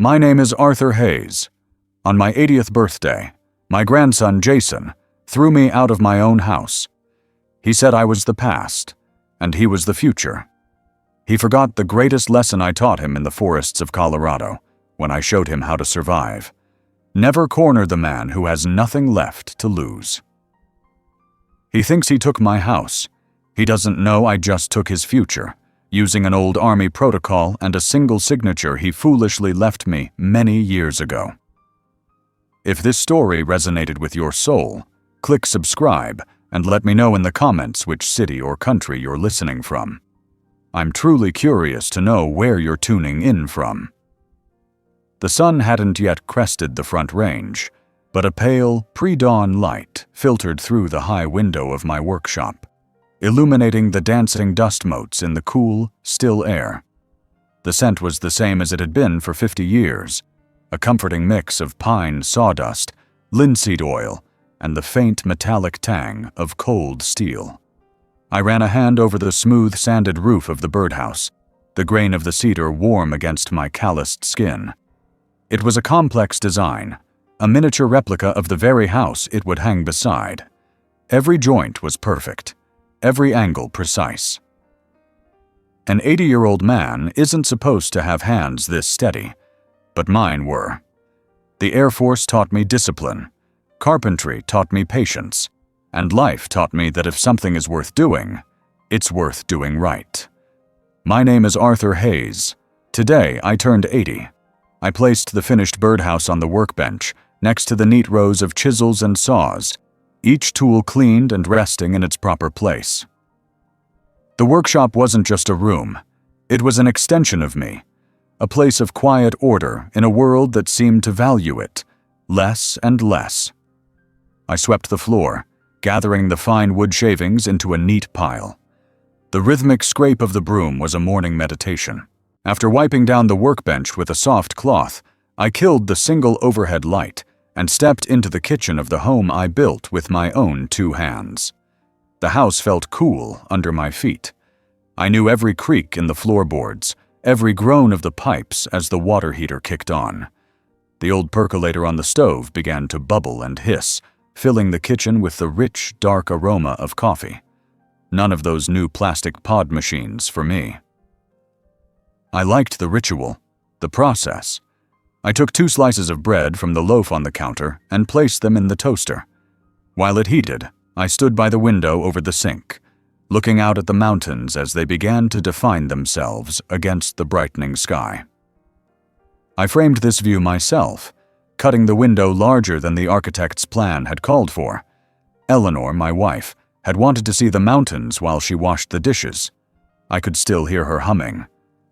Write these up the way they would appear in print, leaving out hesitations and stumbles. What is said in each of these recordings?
My name is Arthur Hayes. On my 80th birthday, my grandson Jason threw me out of my own house. He said I was the past, and he was the future. He forgot the greatest lesson I taught him in the forests of Colorado when I showed him how to survive. Never corner the man who has nothing left to lose. He thinks he took my house. He doesn't know I just took his future, using an old Army protocol and a single signature he foolishly left me many years ago. If this story resonated with your soul, click subscribe and let me know in the comments which city or country you're listening from. I'm truly curious to know where you're tuning in from. The sun hadn't yet crested the Front Range, but a pale, pre-dawn light filtered through the high window of my workshop, illuminating the dancing dust motes in the cool, still air. The scent was the same as it had been for 50 years, a comforting mix of pine sawdust, linseed oil, and the faint metallic tang of cold steel. I ran a hand over the smooth, sanded roof of the birdhouse, the grain of the cedar warm against my calloused skin. It was a complex design, a miniature replica of the very house it would hang beside. Every joint was perfect, every angle precise. An 80-year-old man isn't supposed to have hands this steady, but mine were. The Air Force taught me discipline, carpentry taught me patience, and life taught me that if something is worth doing, it's worth doing right. My name is Arthur Hayes. Today I turned 80. I placed the finished birdhouse on the workbench, next to the neat rows of chisels and saws, each tool cleaned and resting in its proper place. The workshop wasn't just a room. It was an extension of me, a place of quiet order in a world that seemed to value it, less and less. I swept the floor, gathering the fine wood shavings into a neat pile. The rhythmic scrape of the broom was a morning meditation. After wiping down the workbench with a soft cloth, I killed the single overhead light and stepped into the kitchen of the home I built with my own 2 hands. The house felt cool under my feet. I knew every creak in the floorboards, every groan of the pipes as the water heater kicked on. The old percolator on the stove began to bubble and hiss, filling the kitchen with the rich, dark aroma of coffee. None of those new plastic pod machines for me. I liked the ritual, the process. I took 2 slices of bread from the loaf on the counter and placed them in the toaster. While it heated, I stood by the window over the sink, looking out at the mountains as they began to define themselves against the brightening sky. I framed this view myself, cutting the window larger than the architect's plan had called for. Eleanor, my wife, had wanted to see the mountains while she washed the dishes. I could still hear her humming,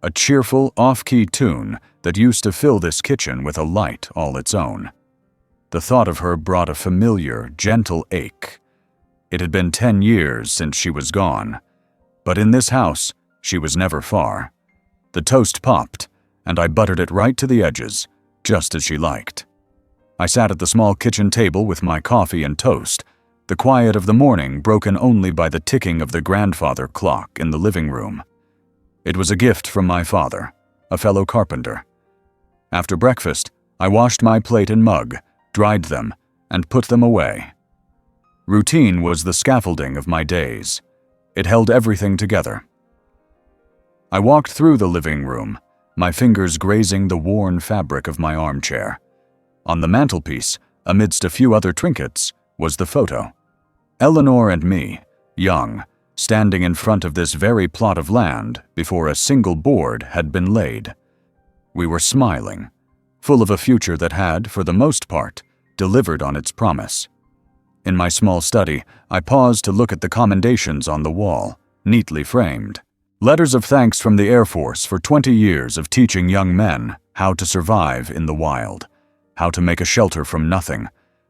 a cheerful, off-key tune that used to fill this kitchen with a light all its own. The thought of her brought a familiar, gentle ache. It had been 10 years since she was gone, but in this house, she was never far. The toast popped, and I buttered it right to the edges, just as she liked. I sat at the small kitchen table with my coffee and toast, the quiet of the morning broken only by the ticking of the grandfather clock in the living room. It was a gift from my father, a fellow carpenter. After breakfast, I washed my plate and mug, dried them, and put them away. Routine was the scaffolding of my days. It held everything together. I walked through the living room, my fingers grazing the worn fabric of my armchair. On the mantelpiece, amidst a few other trinkets, was the photo. Eleanor and me, young, standing in front of this very plot of land before a single board had been laid. We were smiling, full of a future that had, for the most part, delivered on its promise. In my small study, I paused to look at the commendations on the wall, neatly framed. Letters of thanks from the Air Force for 20 years of teaching young men how to survive in the wild, how to make a shelter from nothing,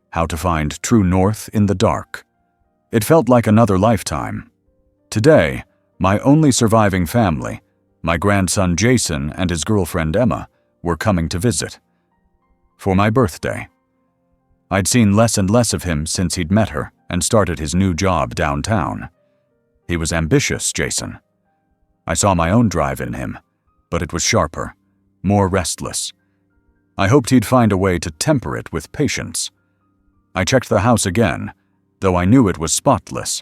how to find true north in the dark. It felt like another lifetime. Today, my only surviving family, my grandson Jason and his girlfriend Emma, were coming to visit. For my birthday. I'd seen less and less of him since he'd met her and started his new job downtown. He was ambitious, Jason. I saw my own drive in him, but it was sharper, more restless. I hoped he'd find a way to temper it with patience. I checked the house again, though I knew it was spotless.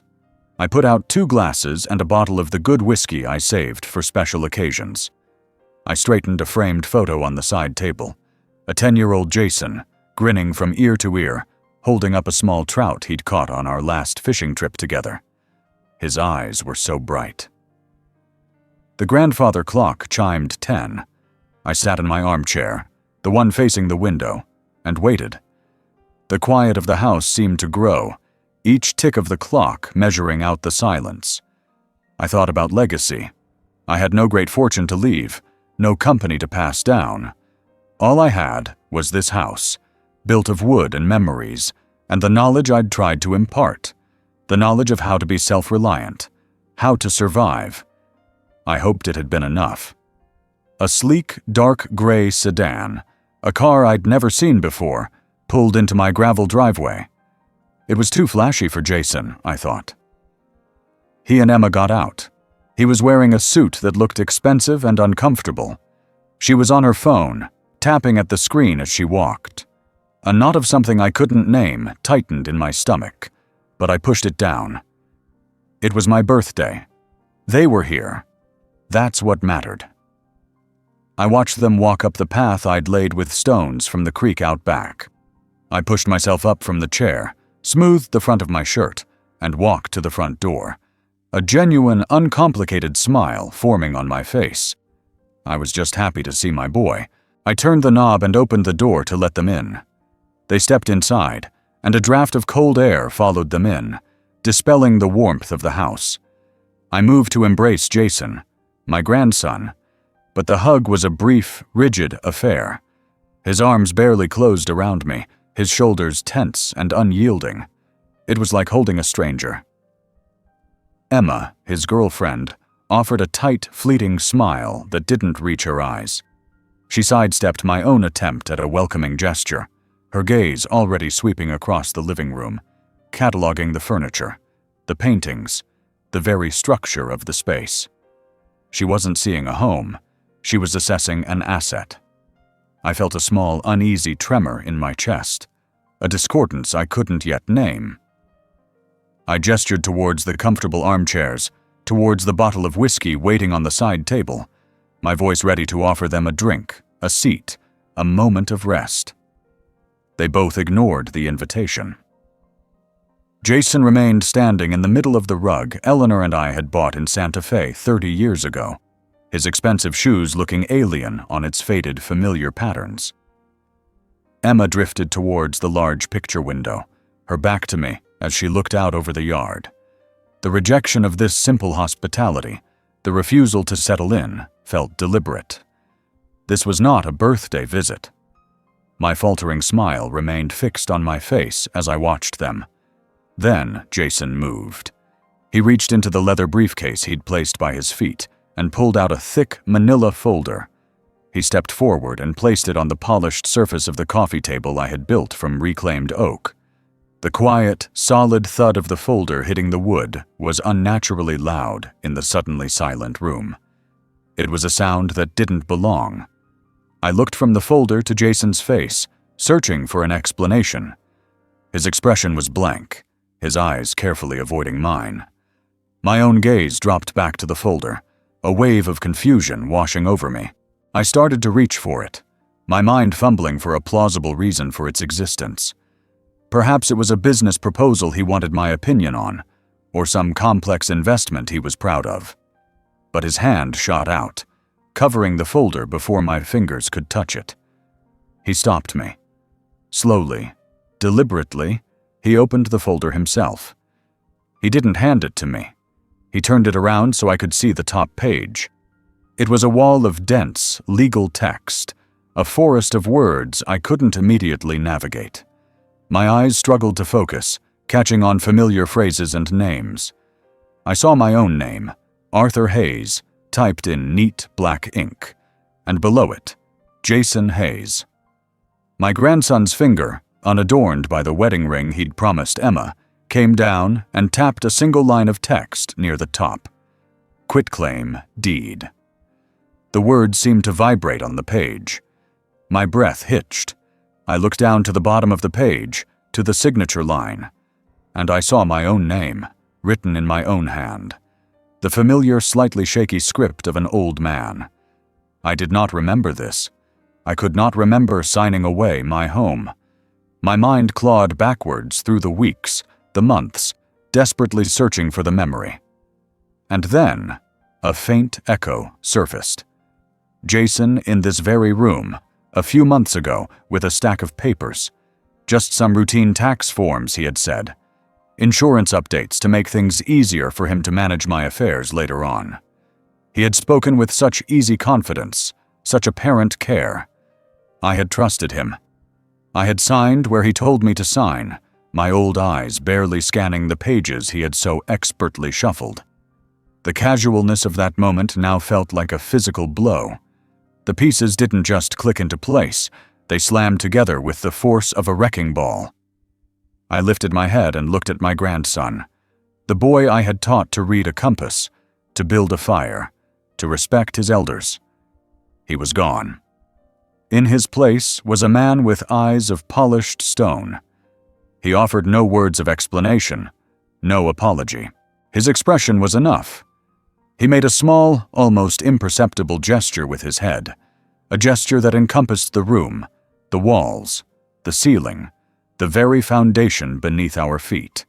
I put out 2 glasses and a bottle of the good whiskey I saved for special occasions. I straightened a framed photo on the side table. A 10-year-old Jason, grinning from ear to ear, holding up a small trout he'd caught on our last fishing trip together. His eyes were so bright. The grandfather clock chimed 10. I sat in my armchair, the one facing the window, and waited. The quiet of the house seemed to grow, each tick of the clock measuring out the silence. I thought about legacy. I had no great fortune to leave, no company to pass down. All I had was this house, built of wood and memories, and the knowledge I'd tried to impart, the knowledge of how to be self-reliant, how to survive. I hoped it had been enough. A sleek, dark gray sedan, a car I'd never seen before, pulled into my gravel driveway. It was too flashy for Jason, I thought. He and Emma got out. He was wearing a suit that looked expensive and uncomfortable. She was on her phone, tapping at the screen as she walked. A knot of something I couldn't name tightened in my stomach, but I pushed it down. It was my birthday. They were here. That's what mattered. I watched them walk up the path I'd laid with stones from the creek out back. I pushed myself up from the chair, smoothed the front of my shirt, and walked to the front door, a genuine, uncomplicated smile forming on my face. I was just happy to see my boy. I turned the knob and opened the door to let them in. They stepped inside, and a draft of cold air followed them in, dispelling the warmth of the house. I moved to embrace Jason, my grandson, but the hug was a brief, rigid affair. His arms barely closed around me, his shoulders tense and unyielding. It was like holding a stranger. Emma, his girlfriend, offered a tight, fleeting smile that didn't reach her eyes. She sidestepped my own attempt at a welcoming gesture, her gaze already sweeping across the living room, cataloging the furniture, the paintings, the very structure of the space. She wasn't seeing a home. She was assessing an asset. I felt a small, uneasy tremor in my chest, a discordance I couldn't yet name. I gestured towards the comfortable armchairs, towards the bottle of whiskey waiting on the side table, my voice ready to offer them a drink, a seat, a moment of rest. They both ignored the invitation. Jason remained standing in the middle of the rug Eleanor and I had bought in Santa Fe 30 years ago, his expensive shoes looking alien on its faded, familiar patterns. Emma drifted towards the large picture window, her back to me as she looked out over the yard. The rejection of this simple hospitality, the refusal to settle in, felt deliberate. This was not a birthday visit. My faltering smile remained fixed on my face as I watched them. Then Jason moved. He reached into the leather briefcase he'd placed by his feet and pulled out a thick manila folder. He stepped forward and placed it on the polished surface of the coffee table I had built from reclaimed oak. The quiet, solid thud of the folder hitting the wood was unnaturally loud in the suddenly silent room. It was a sound that didn't belong. I looked from the folder to Jason's face, searching for an explanation. His expression was blank, his eyes carefully avoiding mine. My own gaze dropped back to the folder, a wave of confusion washing over me. I started to reach for it, my mind fumbling for a plausible reason for its existence. Perhaps it was a business proposal he wanted my opinion on, or some complex investment he was proud of. But his hand shot out, covering the folder before my fingers could touch it. He stopped me. Slowly, deliberately, he opened the folder himself. He didn't hand it to me. He turned it around so I could see the top page. It was a wall of dense, legal text, a forest of words I couldn't immediately navigate. My eyes struggled to focus, catching on familiar phrases and names. I saw my own name, Arthur Hayes, typed in neat black ink, and below it, Jason Hayes. My grandson's finger, unadorned by the wedding ring he'd promised Emma, came down and tapped a single line of text near the top. Quitclaim deed. The words seemed to vibrate on the page. My breath hitched. I looked down to the bottom of the page, to the signature line, and I saw my own name, written in my own hand. The familiar, slightly shaky script of an old man. I did not remember this. I could not remember signing away my home. My mind clawed backwards through the weeks, the months, desperately searching for the memory. And then, a faint echo surfaced. Jason in this very room, a few months ago, with a stack of papers. Just some routine tax forms, he had said. Insurance updates to make things easier for him to manage my affairs later on. He had spoken with such easy confidence, such apparent care. I had trusted him. I had signed where he told me to sign, my old eyes barely scanning the pages he had so expertly shuffled. The casualness of that moment now felt like a physical blow. The pieces didn't just click into place, they slammed together with the force of a wrecking ball. I lifted my head and looked at my grandson, the boy I had taught to read a compass, to build a fire, to respect his elders. He was gone. In his place was a man with eyes of polished stone. He offered no words of explanation, no apology. His expression was enough. He made a small, almost imperceptible gesture with his head, a gesture that encompassed the room, the walls, the ceiling, the very foundation beneath our feet.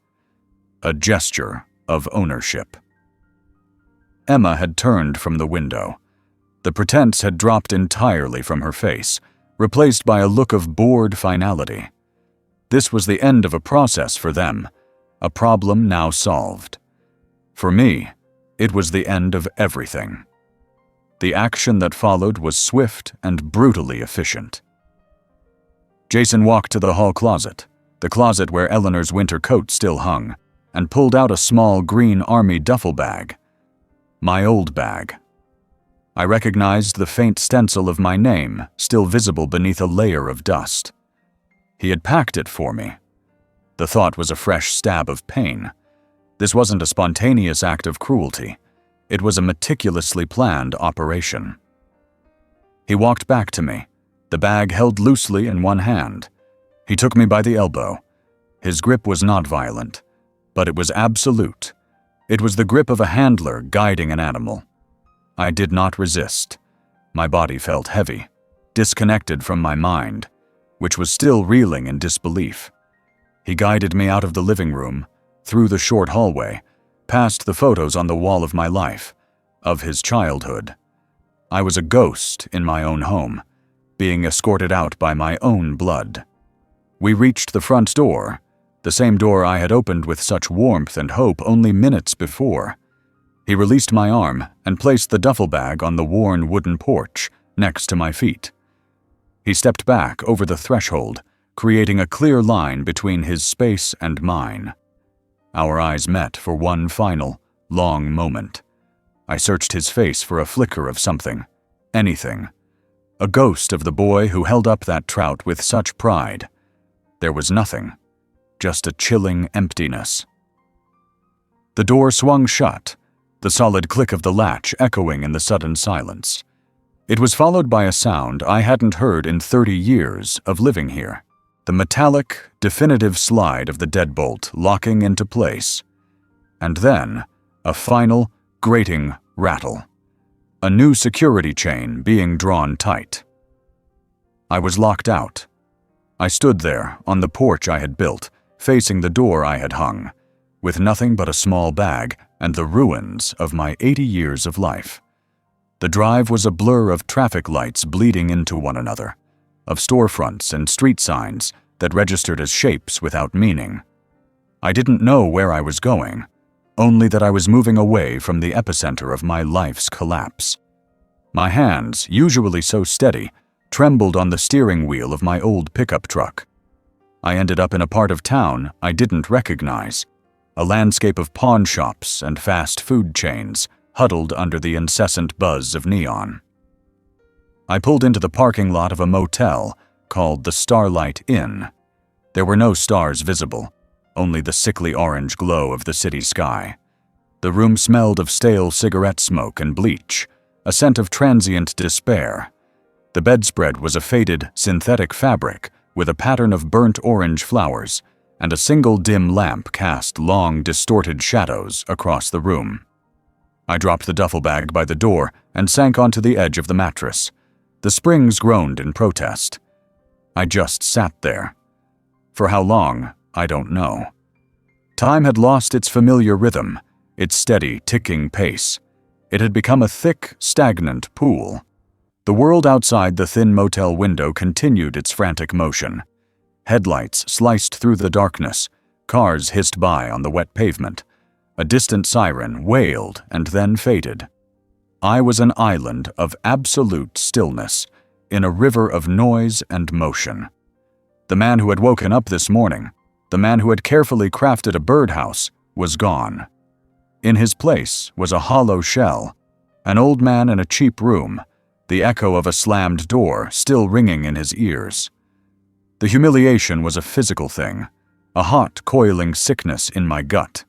A gesture of ownership. Emma had turned from the window. The pretense had dropped entirely from her face, replaced by a look of bored finality. This was the end of a process for them, a problem now solved. For me, it was the end of everything. The action that followed was swift and brutally efficient. Jason walked to the hall closet, the closet where Eleanor's winter coat still hung, and pulled out a small green army duffel bag. My old bag. I recognized the faint stencil of my name, still visible beneath a layer of dust. He had packed it for me. The thought was a fresh stab of pain. This wasn't a spontaneous act of cruelty. It was a meticulously planned operation. He walked back to me, the bag held loosely in one hand. He took me by the elbow. His grip was not violent, but it was absolute. It was the grip of a handler guiding an animal. I did not resist. My body felt heavy, disconnected from my mind, which was still reeling in disbelief. He guided me out of the living room, through the short hallway, past the photos on the wall of my life, of his childhood. I was a ghost in my own home, being escorted out by my own blood. We reached the front door, the same door I had opened with such warmth and hope only minutes before. He released my arm and placed the duffel bag on the worn wooden porch next to my feet. He stepped back over the threshold, creating a clear line between his space and mine. Our eyes met for one final, long moment. I searched his face for a flicker of something, anything. A ghost of the boy who held up that trout with such pride. There was nothing, just a chilling emptiness. The door swung shut, the solid click of the latch echoing in the sudden silence. It was followed by a sound I hadn't heard in 30 years of living here. The metallic, definitive slide of the deadbolt locking into place. And then, a final, grating rattle. A new security chain being drawn tight. I was locked out. I stood there, on the porch I had built, facing the door I had hung, with nothing but a small bag and the ruins of my 80 years of life. The drive was a blur of traffic lights bleeding into one another, of storefronts and street signs that registered as shapes without meaning. I didn't know where I was going, only that I was moving away from the epicenter of my life's collapse. My hands, usually so steady, trembled on the steering wheel of my old pickup truck. I ended up in a part of town I didn't recognize, a landscape of pawn shops and fast food chains huddled under the incessant buzz of neon. I pulled into the parking lot of a motel called the Starlight Inn. There were no stars visible, only the sickly orange glow of the city sky. The room smelled of stale cigarette smoke and bleach, a scent of transient despair. The bedspread was a faded, synthetic fabric with a pattern of burnt orange flowers, and a single dim lamp cast long, distorted shadows across the room. I dropped the duffel bag by the door and sank onto the edge of the mattress. The springs groaned in protest. I just sat there. For how long, I don't know. Time had lost its familiar rhythm, its steady, ticking pace. It had become a thick, stagnant pool. The world outside the thin motel window continued its frantic motion. Headlights sliced through the darkness. Cars hissed by on the wet pavement. A distant siren wailed and then faded. I was an island of absolute stillness, in a river of noise and motion. The man who had woken up this morning, the man who had carefully crafted a birdhouse, was gone. In his place was a hollow shell, an old man in a cheap room, the echo of a slammed door still ringing in his ears. The humiliation was a physical thing, a hot, coiling sickness in my gut.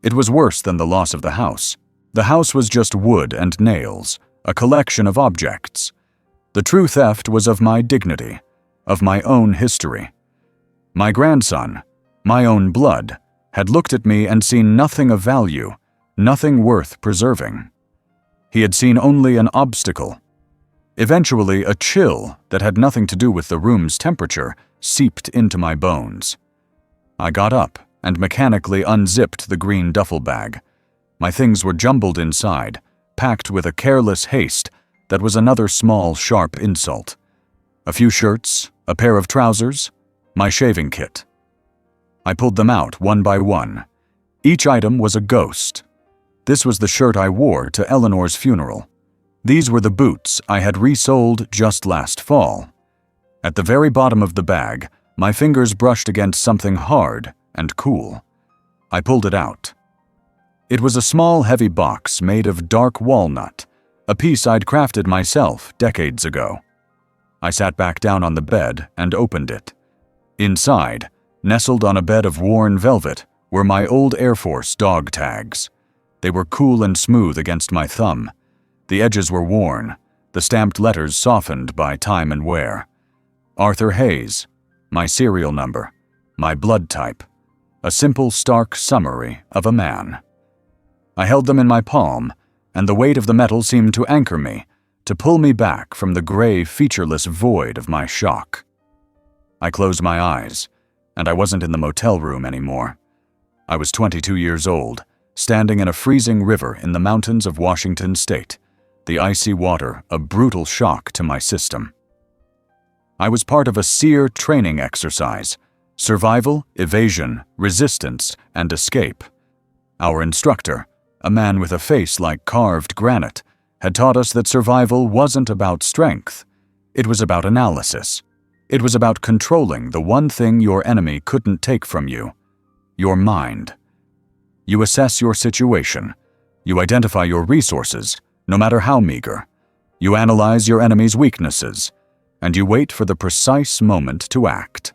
It was worse than the loss of the house. The house was just wood and nails, a collection of objects. The true theft was of my dignity, of my own history. My grandson, my own blood, had looked at me and seen nothing of value, nothing worth preserving. He had seen only an obstacle. Eventually, a chill that had nothing to do with the room's temperature seeped into my bones. I got up and mechanically unzipped the green duffel bag. My things were jumbled inside, packed with a careless haste that was another small, sharp insult. A few shirts, a pair of trousers, my shaving kit. I pulled them out one by one. Each item was a ghost. This was the shirt I wore to Eleanor's funeral. These were the boots I had resold just last fall. At the very bottom of the bag, my fingers brushed against something hard and cool. I pulled it out. It was a small, heavy box made of dark walnut, a piece I'd crafted myself decades ago. I sat back down on the bed and opened it. Inside, nestled on a bed of worn velvet, were my old Air Force dog tags. They were cool and smooth against my thumb. The edges were worn, the stamped letters softened by time and wear. Arthur Hayes, my serial number, my blood type, a simple, stark summary of a man. I held them in my palm, and the weight of the metal seemed to anchor me, to pull me back from the gray, featureless void of my shock. I closed my eyes, and I wasn't in the motel room anymore. I was 22 years old, standing in a freezing river in the mountains of Washington State, the icy water a brutal shock to my system. I was part of a SEER training exercise: survival, evasion, resistance, and escape. Our instructor, a man with a face like carved granite, had taught us that survival wasn't about strength. It was about analysis. It was about controlling the one thing your enemy couldn't take from you: your mind. You assess your situation. You identify your resources, no matter how meager. You analyze your enemy's weaknesses, and you wait for the precise moment to act.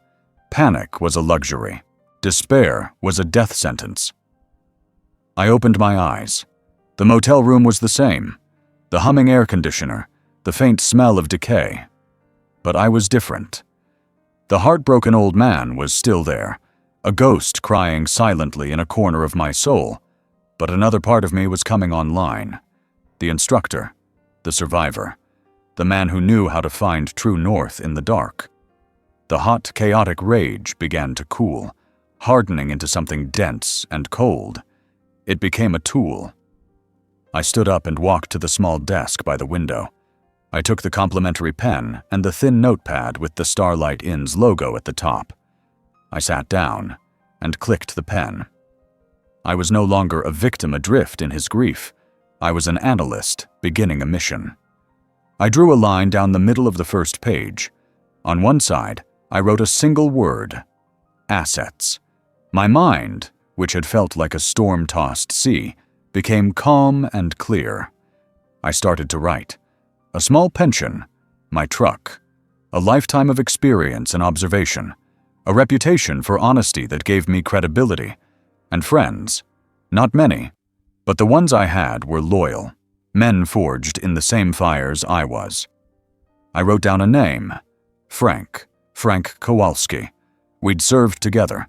Panic was a luxury. Despair was a death sentence. I opened my eyes. The motel room was the same. The humming air conditioner, the faint smell of decay. But I was different. The heartbroken old man was still there, a ghost crying silently in a corner of my soul. But another part of me was coming online. The instructor, the survivor, the man who knew how to find true north in the dark. The hot, chaotic rage began to cool, hardening into something dense and cold. It became a tool. I stood up and walked to the small desk by the window. I took the complimentary pen and the thin notepad with the Starlight Inn's logo at the top. I sat down and clicked the pen. I was no longer a victim adrift in his grief. I was an analyst beginning a mission. I drew a line down the middle of the first page. On one side, I wrote a single word: assets. My mind, which had felt like a storm-tossed sea, became calm and clear. I started to write. A small pension, my truck, a lifetime of experience and observation, a reputation for honesty that gave me credibility, and friends. Not many, but the ones I had were loyal, men forged in the same fires I was. I wrote down a name. Frank Kowalski. We'd served together.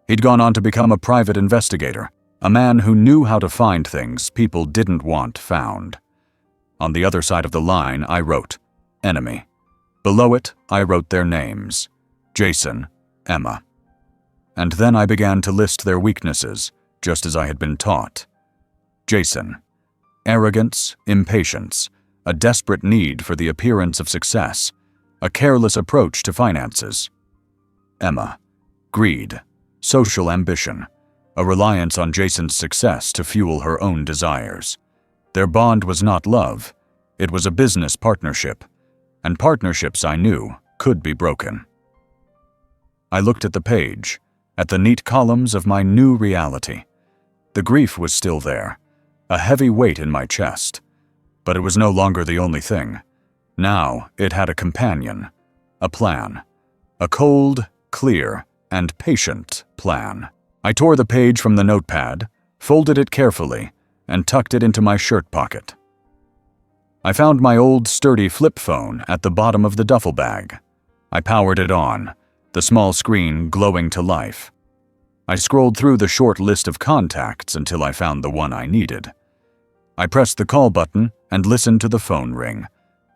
He'd gone on to become a private investigator, a man who knew how to find things people didn't want found. On the other side of the line, I wrote, enemy. Below it, I wrote their names, Jason, Emma. And then I began to list their weaknesses, just as I had been taught. Jason. Arrogance, impatience, a desperate need for the appearance of success, a careless approach to finances. Emma. Greed, social ambition, a reliance on Jason's success to fuel her own desires. Their bond was not love, it was a business partnership, and partnerships, I knew, could be broken. I looked at the page, at the neat columns of my new reality. The grief was still there, a heavy weight in my chest, but it was no longer the only thing. Now it had a companion, a plan, a cold, clear, and patient plan. I tore the page from the notepad, folded it carefully, and tucked it into my shirt pocket. I found my old sturdy flip phone at the bottom of the duffel bag. I powered it on, the small screen glowing to life. I scrolled through the short list of contacts until I found the one I needed. I pressed the call button and listened to the phone ring,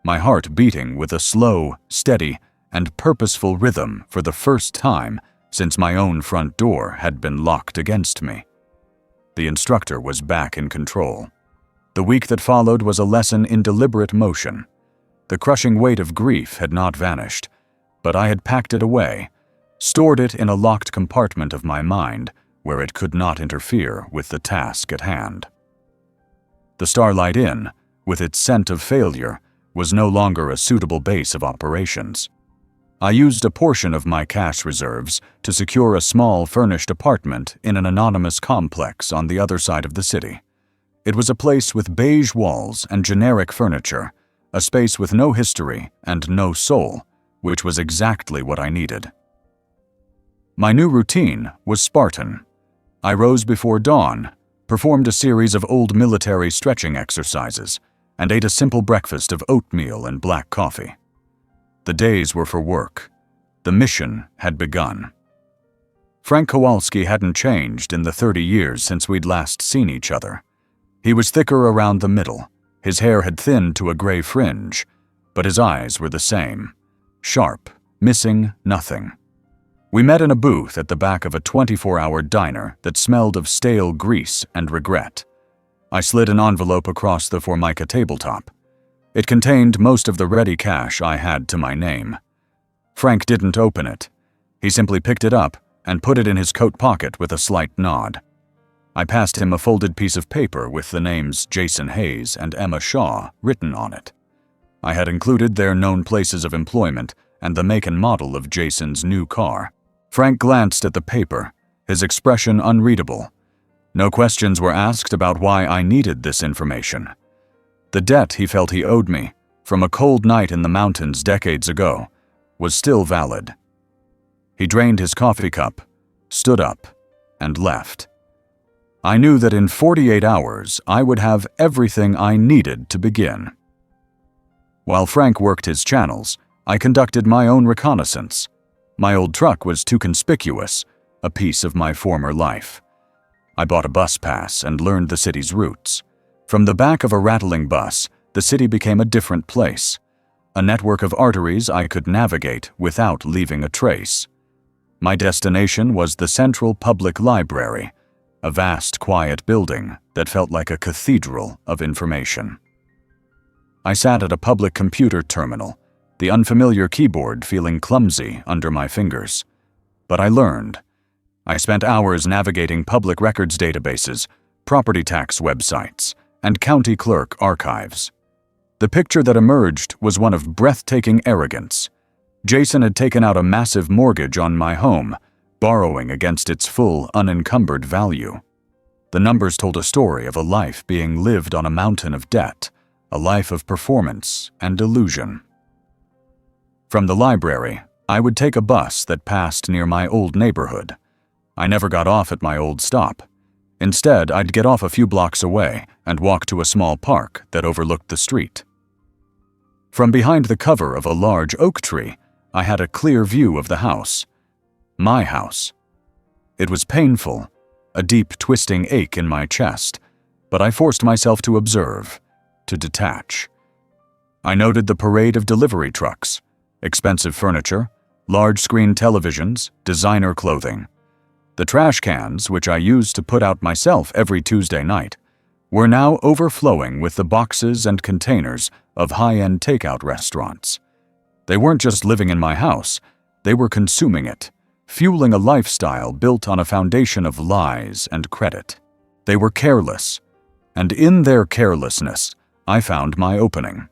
my heart beating with a slow, steady, and purposeful rhythm for the first time since my own front door had been locked against me. The instructor was back in control. The week that followed was a lesson in deliberate motion. The crushing weight of grief had not vanished, but I had packed it away, stored it in a locked compartment of my mind where it could not interfere with the task at hand. The Starlight Inn, with its scent of failure, was no longer a suitable base of operations. I used a portion of my cash reserves to secure a small furnished apartment in an anonymous complex on the other side of the city. It was a place with beige walls and generic furniture, a space with no history and no soul, which was exactly what I needed. My new routine was Spartan. I rose before dawn, performed a series of old military stretching exercises, and ate a simple breakfast of oatmeal and black coffee. The days were for work. The mission had begun. Frank Kowalski hadn't changed in the 30 years since we'd last seen each other. He was thicker around the middle, his hair had thinned to a gray fringe, but his eyes were the same, sharp, missing nothing. We met in a booth at the back of a 24-hour diner that smelled of stale grease and regret. I slid an envelope across the Formica tabletop. It contained most of the ready cash I had to my name. Frank didn't open it. He simply picked it up and put it in his coat pocket with a slight nod. I passed him a folded piece of paper with the names Jason Hayes and Emma Shaw written on it. I had included their known places of employment and the make and model of Jason's new car. Frank glanced at the paper, his expression unreadable. No questions were asked about why I needed this information. The debt he felt he owed me, from a cold night in the mountains decades ago, was still valid. He drained his coffee cup, stood up, and left. I knew that in 48 hours I would have everything I needed to begin. While Frank worked his channels, I conducted my own reconnaissance. My old truck was too conspicuous, a piece of my former life. I bought a bus pass and learned the city's routes. From the back of a rattling bus, the city became a different place, a network of arteries I could navigate without leaving a trace. My destination was the Central Public Library, a vast, quiet building that felt like a cathedral of information. I sat at a public computer terminal, the unfamiliar keyboard feeling clumsy under my fingers. But I learned. I spent hours navigating public records databases, property tax websites, and county clerk archives. The picture that emerged was one of breathtaking arrogance. Jason had taken out a massive mortgage on my home, borrowing against its full, unencumbered value. The numbers told a story of a life being lived on a mountain of debt, a life of performance and illusion. From the library, I would take a bus that passed near my old neighborhood. I never got off at my old stop. Instead, I'd get off a few blocks away and walk to a small park that overlooked the street. From behind the cover of a large oak tree, I had a clear view of the house. My house. It was painful, a deep, twisting ache in my chest, but I forced myself to observe, to detach. I noted the parade of delivery trucks, expensive furniture, large-screen televisions, designer clothing. The trash cans, which I used to put out myself every Tuesday night, were now overflowing with the boxes and containers of high-end takeout restaurants. They weren't just living in my house, they were consuming it, fueling a lifestyle built on a foundation of lies and credit. They were careless, and in their carelessness, I found my opening.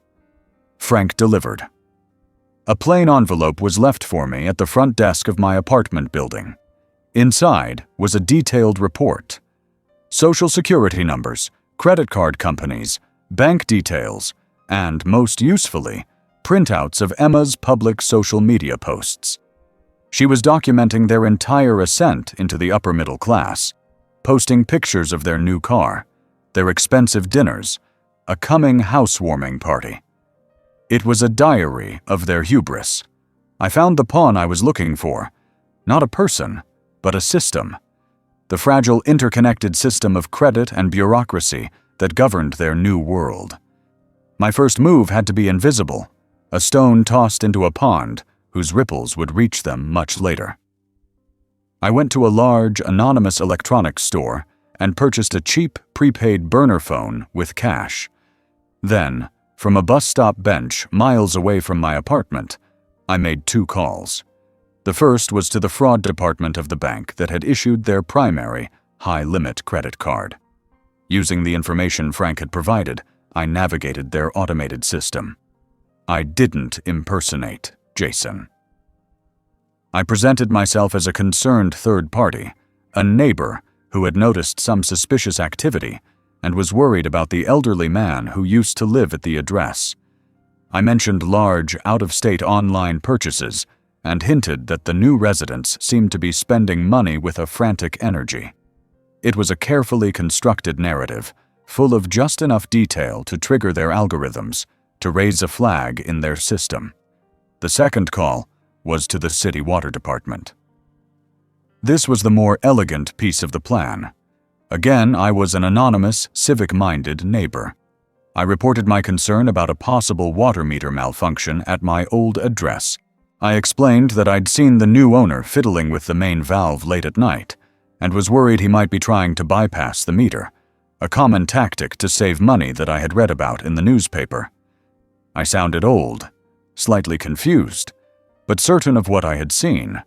Frank delivered. A plain envelope was left for me at the front desk of my apartment building. Inside was a detailed report. Social security numbers, credit card companies, bank details, and, most usefully, printouts of Emma's public social media posts. She was documenting their entire ascent into the upper middle class, posting pictures of their new car, their expensive dinners, a coming housewarming party. It was a diary of their hubris. I found the pawn I was looking for, not a person, but a system. The fragile interconnected system of credit and bureaucracy that governed their new world. My first move had to be invisible, a stone tossed into a pond whose ripples would reach them much later. I went to a large, anonymous electronics store and purchased a cheap, prepaid burner phone with cash. Then, from a bus stop bench miles away from my apartment, I made 2 calls. The first was to the fraud department of the bank that had issued their primary, high-limit credit card. Using the information Frank had provided, I navigated their automated system. I didn't impersonate Jason. I presented myself as a concerned third party, a neighbor who had noticed some suspicious activity and was worried about the elderly man who used to live at the address. I mentioned large, out-of-state online purchases and hinted that the new residents seemed to be spending money with a frantic energy. It was a carefully constructed narrative, full of just enough detail to trigger their algorithms, to raise a flag in their system. The second call was to the city water department. This was the more elegant piece of the plan. Again, I was an anonymous, civic-minded neighbor. I reported my concern about a possible water meter malfunction at my old address. I explained that I'd seen the new owner fiddling with the main valve late at night, and was worried he might be trying to bypass the meter, a common tactic to save money that I had read about in the newspaper. I sounded old, slightly confused, but certain of what I had seen.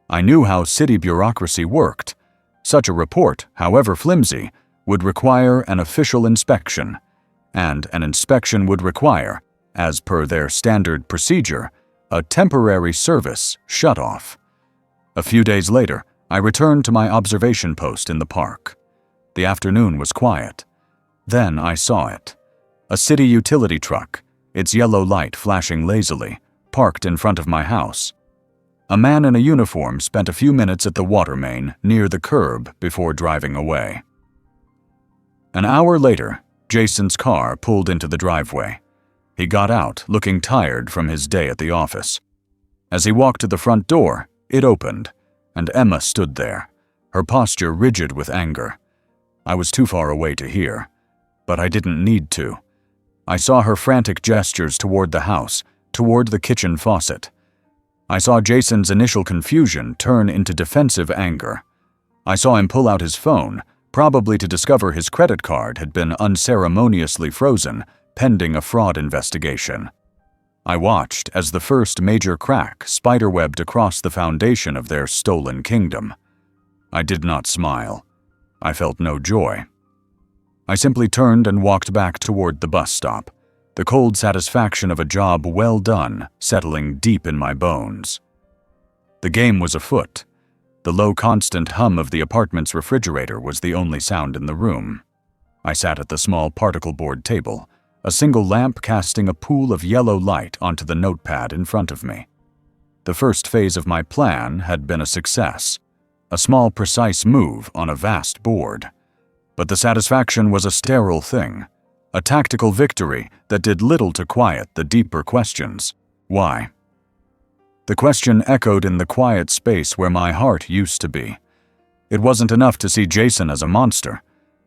I knew how city bureaucracy worked. Such a report, however flimsy, would require an official inspection, and an inspection would require, as per their standard procedure, a temporary service shut-off. A few days later, I returned to my observation post in the park. The afternoon was quiet. Then I saw it. A city utility truck, its yellow light flashing lazily, parked in front of my house. A man in a uniform spent a few minutes at the water main near the curb before driving away. An hour later, Jason's car pulled into the driveway. He got out, looking tired from his day at the office. As he walked to the front door, it opened, and Emma stood there, her posture rigid with anger. I was too far away to hear, but I didn't need to. I saw her frantic gestures toward the house, toward the kitchen faucet. I saw Jason's initial confusion turn into defensive anger. I saw him pull out his phone, probably to discover his credit card had been unceremoniously frozen, pending a fraud investigation. I watched as the first major crack spiderwebbed across the foundation of their stolen kingdom. I did not smile. I felt no joy. I simply turned and walked back toward the bus stop, the cold satisfaction of a job well done settling deep in my bones. The game was afoot. The low constant hum of the apartment's refrigerator was the only sound in the room. I sat at the small particle board table, a single lamp casting a pool of yellow light onto the notepad in front of me. The first phase of my plan had been a success, a small precise move on a vast board. But the satisfaction was a sterile thing, a tactical victory that did little to quiet the deeper questions. Why? The question echoed in the quiet space where my heart used to be. It wasn't enough to see Jason as a monster.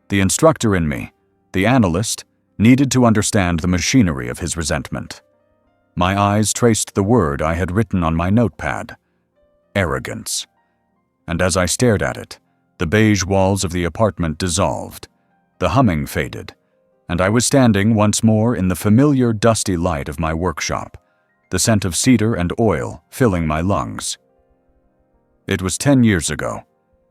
The instructor in me, the analyst, needed to understand the machinery of his resentment. My eyes traced the word I had written on my notepad: arrogance. And as I stared at it, the beige walls of the apartment dissolved, the humming faded, and I was standing once more in the familiar dusty light of my workshop, the scent of cedar and oil filling my lungs. It was 10 years ago.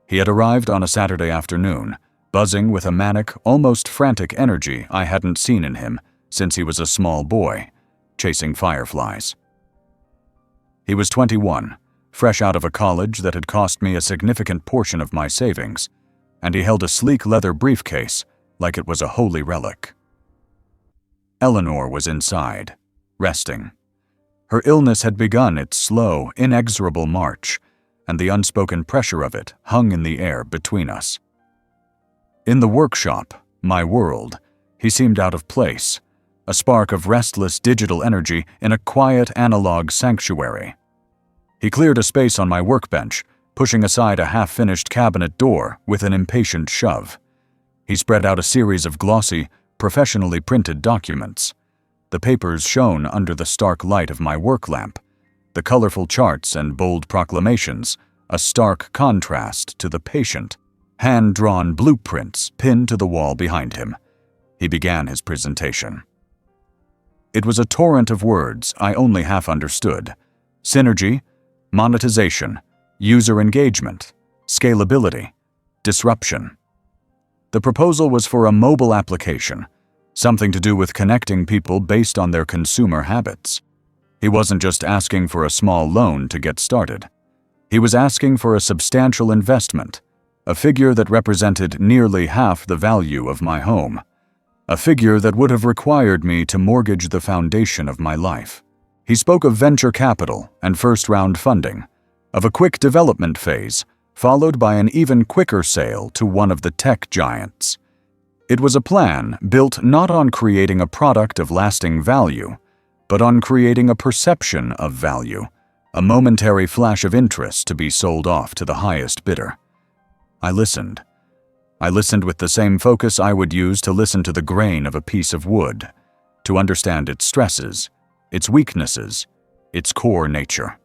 He had arrived on a Saturday afternoon, buzzing with a manic, almost frantic energy I hadn't seen in him since he was a small boy, chasing fireflies. He was 21, fresh out of a college that had cost me a significant portion of my savings, and he held a sleek leather briefcase like it was a holy relic. Eleanor was inside, resting. Her illness had begun its slow, inexorable march, and the unspoken pressure of it hung in the air between us. In the workshop, my world, he seemed out of place, a spark of restless digital energy in a quiet analog sanctuary. He cleared a space on my workbench, pushing aside a half-finished cabinet door with an impatient shove. He spread out a series of glossy, professionally printed documents. The papers shone under the stark light of my work lamp, the colorful charts and bold proclamations, a stark contrast to the patient, hand-drawn blueprints pinned to the wall behind him. He began his presentation. It was a torrent of words I only half understood: synergy, monetization, user engagement, scalability, disruption. The proposal was for a mobile application, something to do with connecting people based on their consumer habits. He wasn't just asking for a small loan to get started. He was asking for a substantial investment, a figure that represented nearly half the value of my home, a figure that would have required me to mortgage the foundation of my life. He spoke of venture capital and first-round funding, of a quick development phase, followed by an even quicker sale to one of the tech giants. It was a plan built not on creating a product of lasting value, but on creating a perception of value, a momentary flash of interest to be sold off to the highest bidder. I listened. I listened with the same focus I would use to listen to the grain of a piece of wood, to understand its stresses, its weaknesses, its core nature.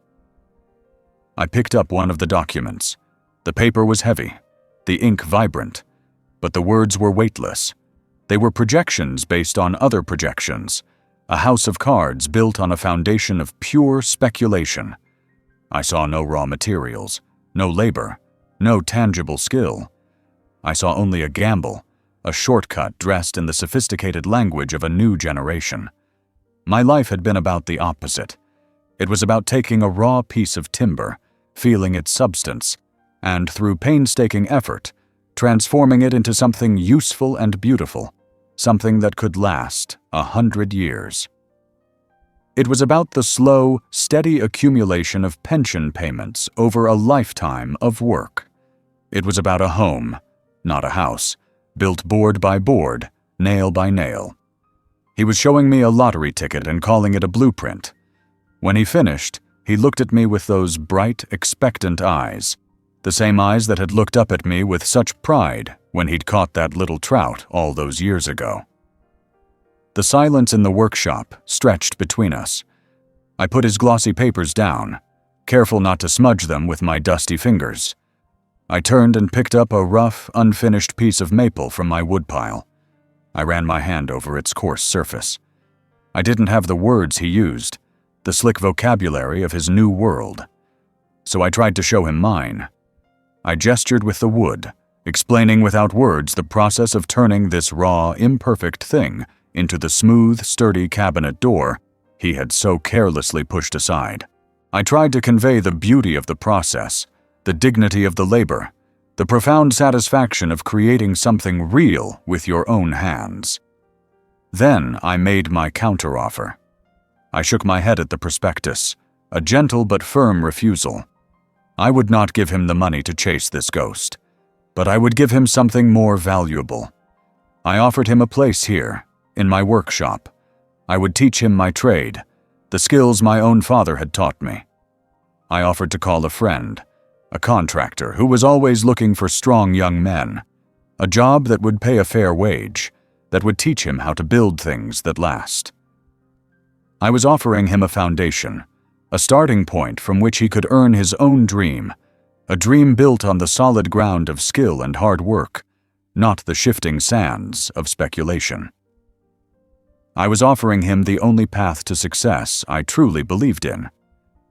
I picked up one of the documents. The paper was heavy, the ink vibrant, but the words were weightless. They were projections based on other projections, a house of cards built on a foundation of pure speculation. I saw no raw materials, no labor, no tangible skill. I saw only a gamble, a shortcut dressed in the sophisticated language of a new generation. My life had been about the opposite. It was about taking a raw piece of timber, feeling its substance, and through painstaking effort, transforming it into something useful and beautiful, something that could last 100 years. It was about the slow, steady accumulation of pension payments over a lifetime of work. It was about a home, not a house, built board by board, nail by nail. He was showing me a lottery ticket and calling it a blueprint. When he finished, he looked at me with those bright, expectant eyes, the same eyes that had looked up at me with such pride when he'd caught that little trout all those years ago. The silence in the workshop stretched between us. I put his glossy papers down, careful not to smudge them with my dusty fingers. I turned and picked up a rough, unfinished piece of maple from my woodpile. I ran my hand over its coarse surface. I didn't have the words he used, the slick vocabulary of his new world. So I tried to show him mine. I gestured with the wood, explaining without words the process of turning this raw, imperfect thing into the smooth, sturdy cabinet door he had so carelessly pushed aside. I tried to convey the beauty of the process, the dignity of the labor, the profound satisfaction of creating something real with your own hands. Then I made my counteroffer. I shook my head at the prospectus, a gentle but firm refusal. I would not give him the money to chase this ghost, but I would give him something more valuable. I offered him a place here, in my workshop. I would teach him my trade, the skills my own father had taught me. I offered to call a friend, a contractor who was always looking for strong young men, a job that would pay a fair wage, that would teach him how to build things that last. I was offering him a foundation, a starting point from which he could earn his own dream, a dream built on the solid ground of skill and hard work, not the shifting sands of speculation. I was offering him the only path to success I truly believed in.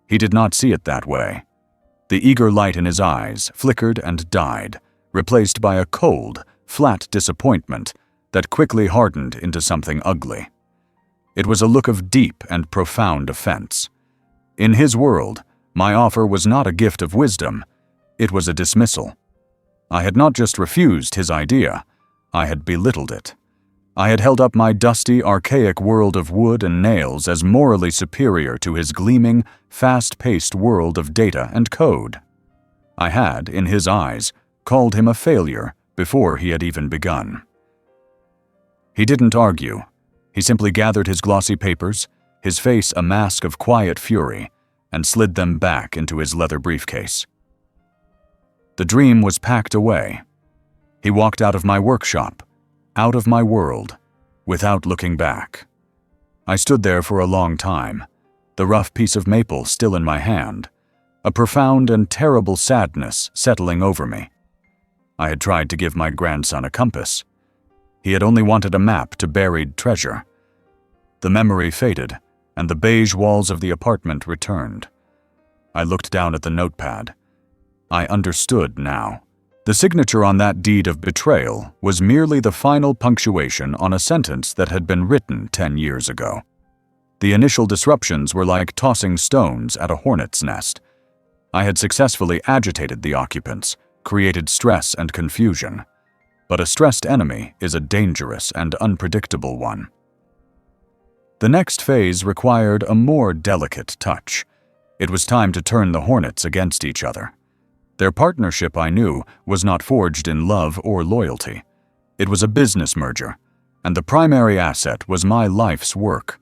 He did not see it that way. The eager light in his eyes flickered and died, replaced by a cold, flat disappointment that quickly hardened into something ugly. It was a look of deep and profound offense. In his world, my offer was not a gift of wisdom, it was a dismissal. I had not just refused his idea, I had belittled it. I had held up my dusty, archaic world of wood and nails as morally superior to his gleaming, fast-paced world of data and code. I had, in his eyes, called him a failure before he had even begun. He didn't argue. He simply gathered his glossy papers, his face a mask of quiet fury, and slid them back into his leather briefcase. The dream was packed away. He walked out of my workshop, out of my world, without looking back. I stood there for a long time, the rough piece of maple still in my hand, a profound and terrible sadness settling over me. I had tried to give my grandson a compass. He had only wanted a map to buried treasure. The memory faded, and the beige walls of the apartment returned. I looked down at the notepad. I understood now. The signature on that deed of betrayal was merely the final punctuation on a sentence that had been written 10 years ago. The initial disruptions were like tossing stones at a hornet's nest. I had successfully agitated the occupants, created stress and confusion. But a stressed enemy is a dangerous and unpredictable one. The next phase required a more delicate touch. It was time to turn the hornets against each other. Their partnership, I knew, was not forged in love or loyalty. It was a business merger, and the primary asset was my life's work.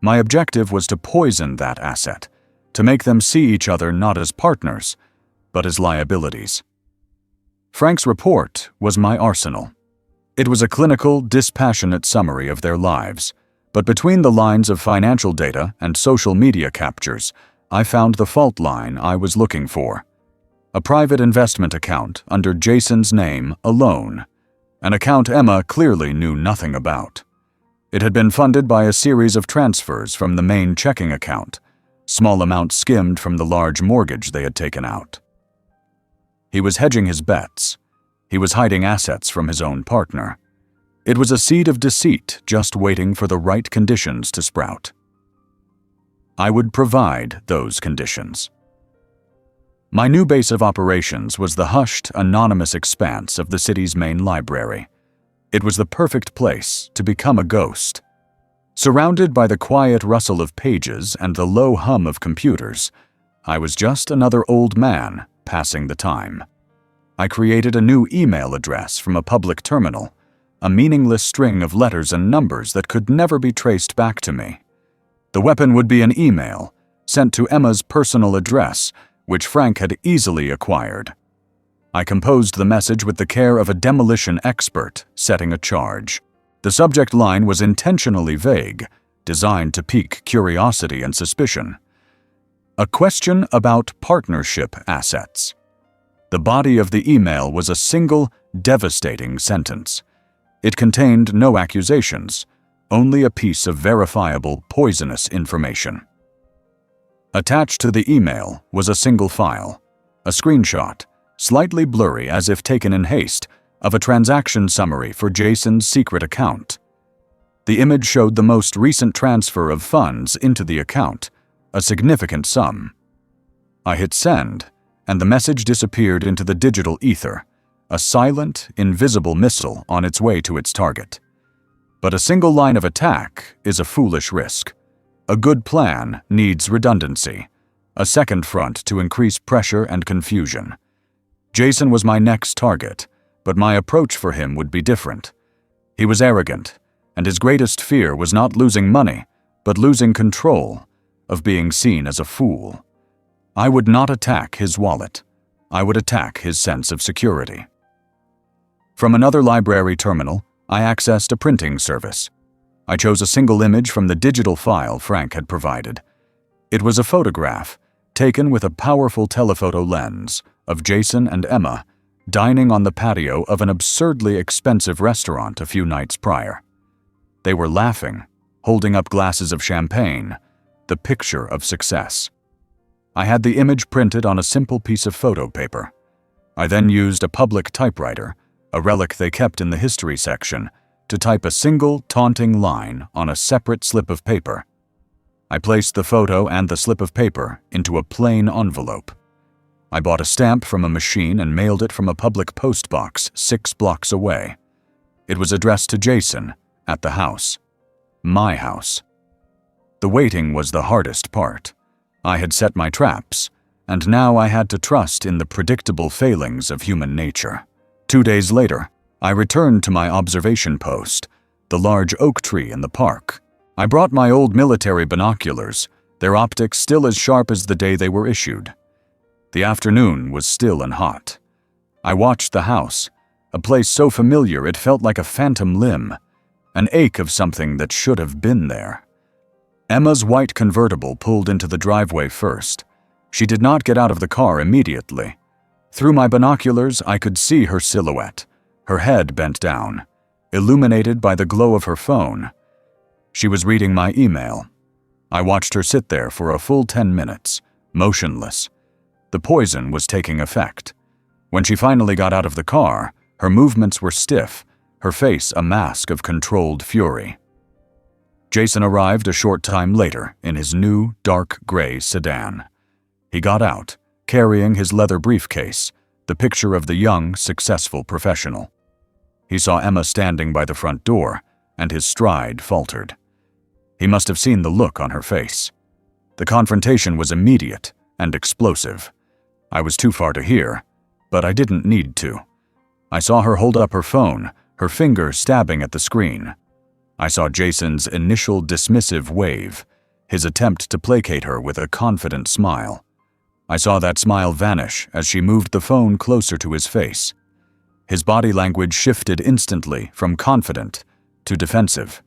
My objective was to poison that asset, to make them see each other not as partners, but as liabilities. Frank's report was my arsenal. It was a clinical, dispassionate summary of their lives, but between the lines of financial data and social media captures, I found the fault line I was looking for. A private investment account under Jason's name alone, an account Emma clearly knew nothing about. It had been funded by a series of transfers from the main checking account, small amounts skimmed from the large mortgage they had taken out. He was hedging his bets. He was hiding assets from his own partner. It was a seed of deceit just waiting for the right conditions to sprout. I would provide those conditions. My new base of operations was the hushed, anonymous expanse of the city's main library. It was the perfect place to become a ghost. Surrounded by the quiet rustle of pages and the low hum of computers, I was just another old man passing the time. I created a new email address from a public terminal, a meaningless string of letters and numbers that could never be traced back to me. The weapon would be an email, sent to Emma's personal address, which Frank had easily acquired. I composed the message with the care of a demolition expert setting a charge. The subject line was intentionally vague, designed to pique curiosity and suspicion. A question about partnership assets. The body of the email was a single, devastating sentence. It contained no accusations, only a piece of verifiable, poisonous information. Attached to the email was a single file, a screenshot, slightly blurry as if taken in haste, of a transaction summary for Jason's secret account. The image showed the most recent transfer of funds into the account, a significant sum. I hit send, and the message disappeared into the digital ether, a silent, invisible missile on its way to its target. But a single line of attack is a foolish risk. A good plan needs redundancy, a second front to increase pressure and confusion. Jason was my next target, but my approach for him would be different. He was arrogant, and his greatest fear was not losing money, but losing control, of being seen as a fool. I would not attack his wallet. I would attack his sense of security. From another library terminal, I accessed a printing service. I chose a single image from the digital file Frank had provided. It was a photograph, taken with a powerful telephoto lens, of Jason and Emma dining on the patio of an absurdly expensive restaurant a few nights prior. They were laughing, holding up glasses of champagne, the picture of success. I had the image printed on a simple piece of photo paper. I then used a public typewriter, a relic they kept in the history section, to type a single taunting line on a separate slip of paper. I placed the photo and the slip of paper into a plain envelope. I bought a stamp from a machine and mailed it from a public post box 6 blocks away. It was addressed to Jason, at the house. My house. The waiting was the hardest part. I had set my traps, and now I had to trust in the predictable failings of human nature. 2 days later, I returned to my observation post, the large oak tree in the park. I brought my old military binoculars, their optics still as sharp as the day they were issued. The afternoon was still and hot. I watched the house, a place so familiar it felt like a phantom limb, an ache of something that should have been there. Emma's white convertible pulled into the driveway first. She did not get out of the car immediately. Through my binoculars, I could see her silhouette, her head bent down, illuminated by the glow of her phone. She was reading my email. I watched her sit there for a full 10 minutes, motionless. The poison was taking effect. When she finally got out of the car, her movements were stiff, her face a mask of controlled fury. Jason arrived a short time later in his new, dark gray sedan. He got out, carrying his leather briefcase, the picture of the young, successful professional. He saw Emma standing by the front door, and his stride faltered. He must have seen the look on her face. The confrontation was immediate and explosive. I was too far to hear, but I didn't need to. I saw her hold up her phone, her finger stabbing at the screen. I saw Jason's initial dismissive wave, his attempt to placate her with a confident smile. I saw that smile vanish as she moved the phone closer to his face. His body language shifted instantly from confident to defensive.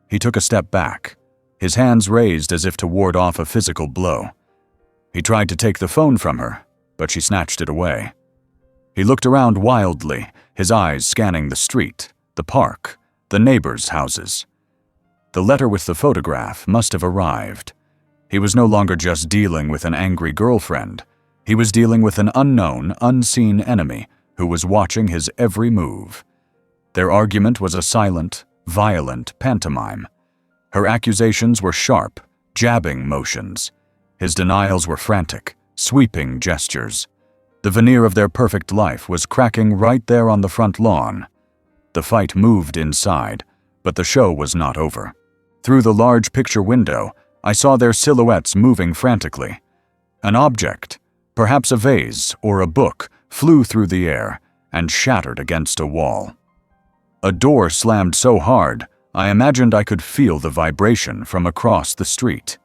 He took a step back, his hands raised as if to ward off a physical blow. He tried to take the phone from her, but she snatched it away. He looked around wildly, his eyes scanning the street, the park, the neighbors' houses. The letter with the photograph must have arrived. He was no longer just dealing with an angry girlfriend. He was dealing with an unknown, unseen enemy who was watching his every move. Their argument was a silent, violent pantomime. Her accusations were sharp, jabbing motions. His denials were frantic, sweeping gestures. The veneer of their perfect life was cracking right there on the front lawn. The fight moved inside, but the show was not over. Through the large picture window, I saw their silhouettes moving frantically. An object, perhaps a vase or a book, flew through the air and shattered against a wall. A door slammed so hard, I imagined I could feel the vibration from across the street.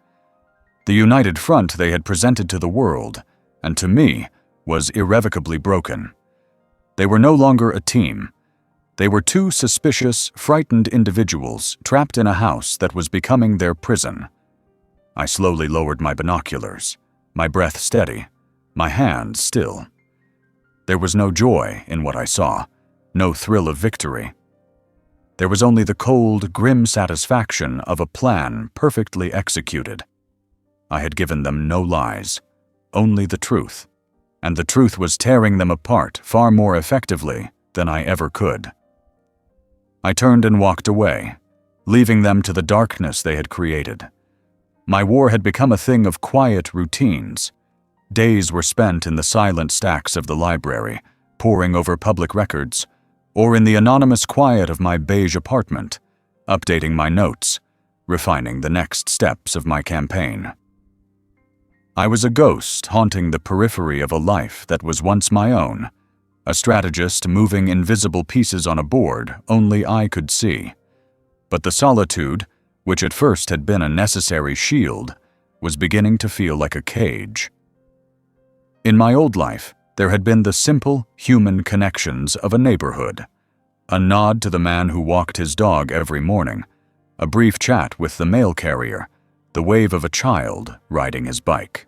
The united front they had presented to the world, and to me, was irrevocably broken. They were no longer a team. They were two suspicious, frightened individuals trapped in a house that was becoming their prison. I slowly lowered my binoculars, my breath steady, my hands still. There was no joy in what I saw, no thrill of victory. There was only the cold, grim satisfaction of a plan perfectly executed. I had given them no lies, only the truth, and the truth was tearing them apart far more effectively than I ever could. I turned and walked away, leaving them to the darkness they had created. My war had become a thing of quiet routines. Days were spent in the silent stacks of the library, poring over public records, or in the anonymous quiet of my beige apartment, updating my notes, refining the next steps of my campaign. I was a ghost haunting the periphery of a life that was once my own, a strategist moving invisible pieces on a board only I could see. But the solitude, which at first had been a necessary shield, was beginning to feel like a cage. In my old life, there had been the simple, human connections of a neighborhood. A nod to the man who walked his dog every morning, a brief chat with the mail carrier, the wave of a child riding his bike.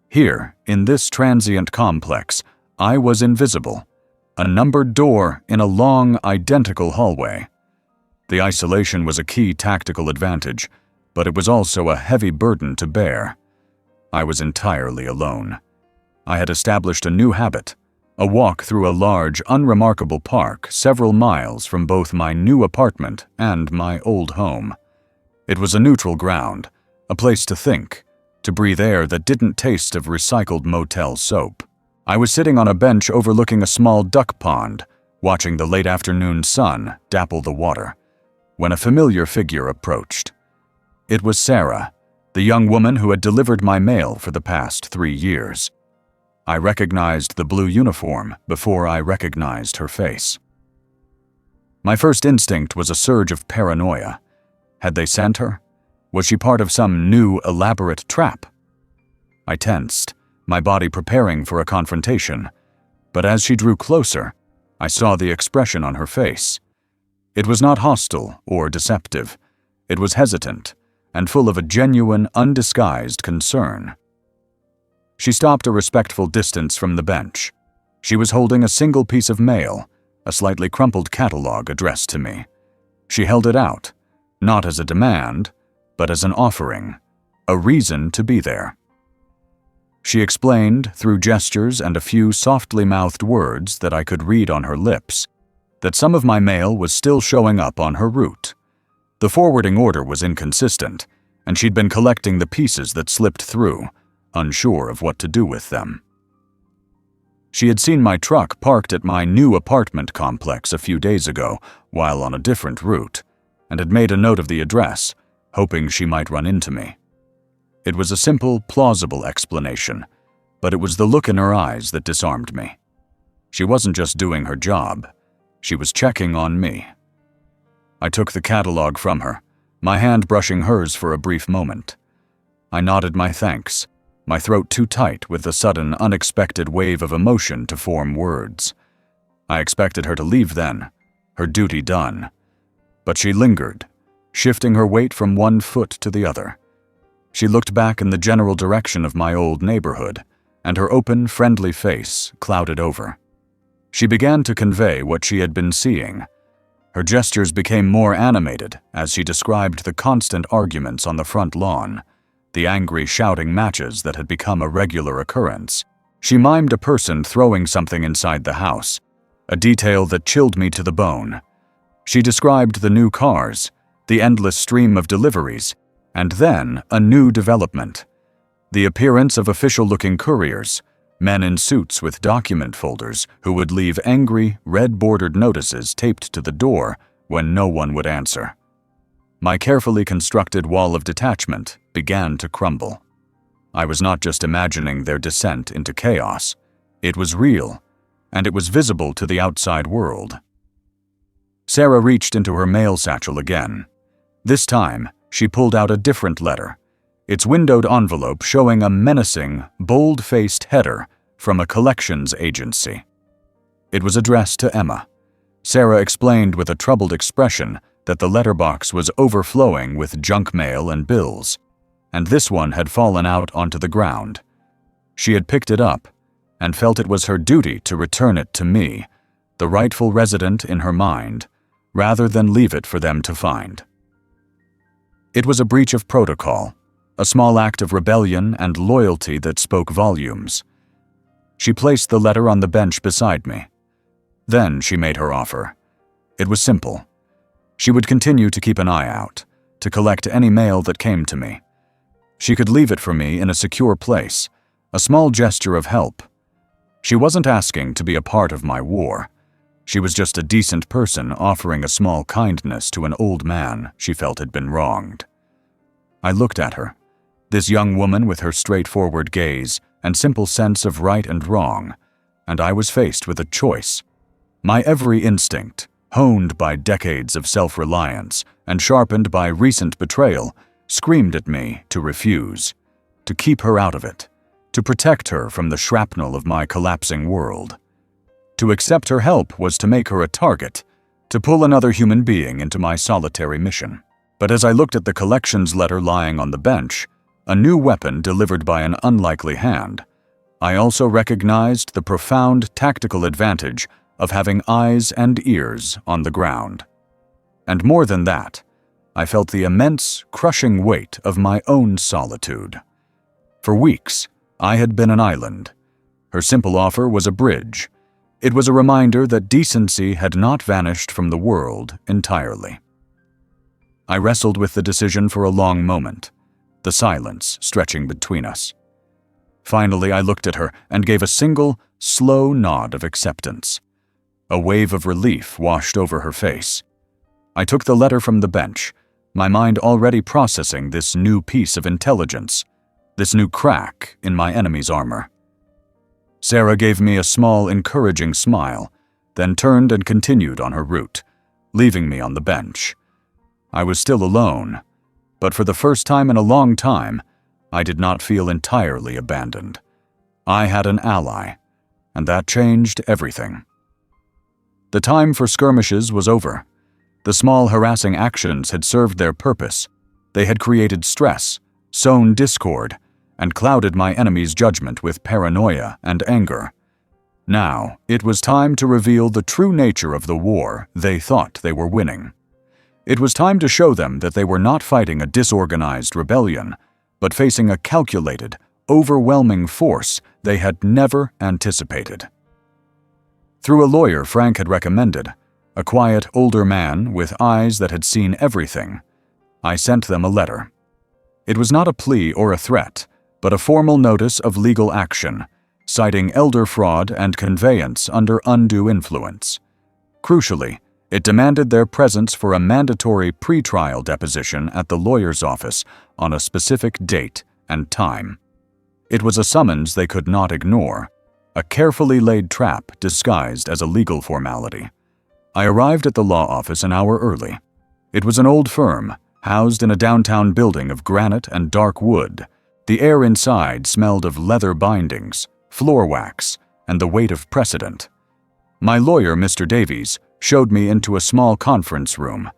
Here, in this transient complex, I was invisible, a numbered door in a long, identical hallway. The isolation was a key tactical advantage, but it was also a heavy burden to bear. I was entirely alone. I had established a new habit, a walk through a large, unremarkable park several miles from both my new apartment and my old home. It was a neutral ground, a place to think, to breathe air that didn't taste of recycled motel soap. I was sitting on a bench overlooking a small duck pond, watching the late afternoon sun dapple the water, when a familiar figure approached. It was Sarah, the young woman who had delivered my mail for the past 3 years. I recognized the blue uniform before I recognized her face. My first instinct was a surge of paranoia. Had they sent her? Was she part of some new, elaborate trap? I tensed, my body preparing for a confrontation, but as she drew closer, I saw the expression on her face. It was not hostile or deceptive. It was hesitant and full of a genuine, undisguised concern. She stopped a respectful distance from the bench. She was holding a single piece of mail, a slightly crumpled catalog addressed to me. She held it out, not as a demand, but as an offering, a reason to be there. She explained, through gestures and a few softly mouthed words that I could read on her lips, that some of my mail was still showing up on her route. The forwarding order was inconsistent, and she'd been collecting the pieces that slipped through, unsure of what to do with them. She had seen my truck parked at my new apartment complex a few days ago while on a different route, and had made a note of the address, hoping she might run into me. It was a simple, plausible explanation, but it was the look in her eyes that disarmed me. She wasn't just doing her job, she was checking on me. I took the catalog from her, my hand brushing hers for a brief moment. I nodded my thanks, my throat too tight with the sudden, unexpected wave of emotion to form words. I expected her to leave then, her duty done. But she lingered, shifting her weight from one foot to the other. She looked back in the general direction of my old neighborhood, and her open, friendly face clouded over. She began to convey what she had been seeing. Her gestures became more animated as she described the constant arguments on the front lawn, the angry shouting matches that had become a regular occurrence. She mimed a person throwing something inside the house, a detail that chilled me to the bone. She described the new cars, the endless stream of deliveries, and then a new development. The appearance of official-looking couriers, men in suits with document folders who would leave angry, red-bordered notices taped to the door when no one would answer. My carefully constructed wall of detachment began to crumble. I was not just imagining their descent into chaos. It was real, and it was visible to the outside world. Sarah reached into her mail satchel again. This time, she pulled out a different letter, its windowed envelope showing a menacing, bold-faced header from a collections agency. It was addressed to Emma. Sarah explained with a troubled expression that the letterbox was overflowing with junk mail and bills, and this one had fallen out onto the ground. She had picked it up and felt it was her duty to return it to me, the rightful resident in her mind, rather than leave it for them to find. It was a breach of protocol, a small act of rebellion and loyalty that spoke volumes. She placed the letter on the bench beside me. Then she made her offer. It was simple. She would continue to keep an eye out, to collect any mail that came to me. She could leave it for me in a secure place, a small gesture of help. She wasn't asking to be a part of my war. She was just a decent person offering a small kindness to an old man she felt had been wronged. I looked at her, this young woman with her straightforward gaze and simple sense of right and wrong, and I was faced with a choice. My every instinct, honed by decades of self-reliance and sharpened by recent betrayal, screamed at me to refuse, to keep her out of it, to protect her from the shrapnel of my collapsing world. To accept her help was to make her a target, to pull another human being into my solitary mission. But as I looked at the collections letter lying on the bench, a new weapon delivered by an unlikely hand, I also recognized the profound tactical advantage of having eyes and ears on the ground. And more than that, I felt the immense, crushing weight of my own solitude. For weeks, I had been an island. Her simple offer was a bridge. It was a reminder that decency had not vanished from the world entirely. I wrestled with the decision for a long moment, the silence stretching between us. Finally, I looked at her and gave a single, slow nod of acceptance. A wave of relief washed over her face. I took the letter from the bench, my mind already processing this new piece of intelligence, this new crack in my enemy's armor. Sarah gave me a small, encouraging smile, then turned and continued on her route, leaving me on the bench. I was still alone, but for the first time in a long time, I did not feel entirely abandoned. I had an ally, and that changed everything. The time for skirmishes was over. The small harassing actions had served their purpose. They had created stress, sown discord, and clouded my enemy's judgment with paranoia and anger. Now, it was time to reveal the true nature of the war they thought they were winning. It was time to show them that they were not fighting a disorganized rebellion, but facing a calculated, overwhelming force they had never anticipated. Through a lawyer Frank had recommended, a quiet older man with eyes that had seen everything, I sent them a letter. It was not a plea or a threat, but a formal notice of legal action, citing elder fraud and conveyance under undue influence. Crucially, it demanded their presence for a mandatory pretrial deposition at the lawyer's office on a specific date and time. It was a summons they could not ignore, a carefully laid trap disguised as a legal formality. I arrived at the law office an hour early. It was an old firm, housed in a downtown building of granite and dark wood. The air inside smelled of leather bindings, floor wax, and the weight of precedent. My lawyer, Mr. Davies, showed me into a small conference room.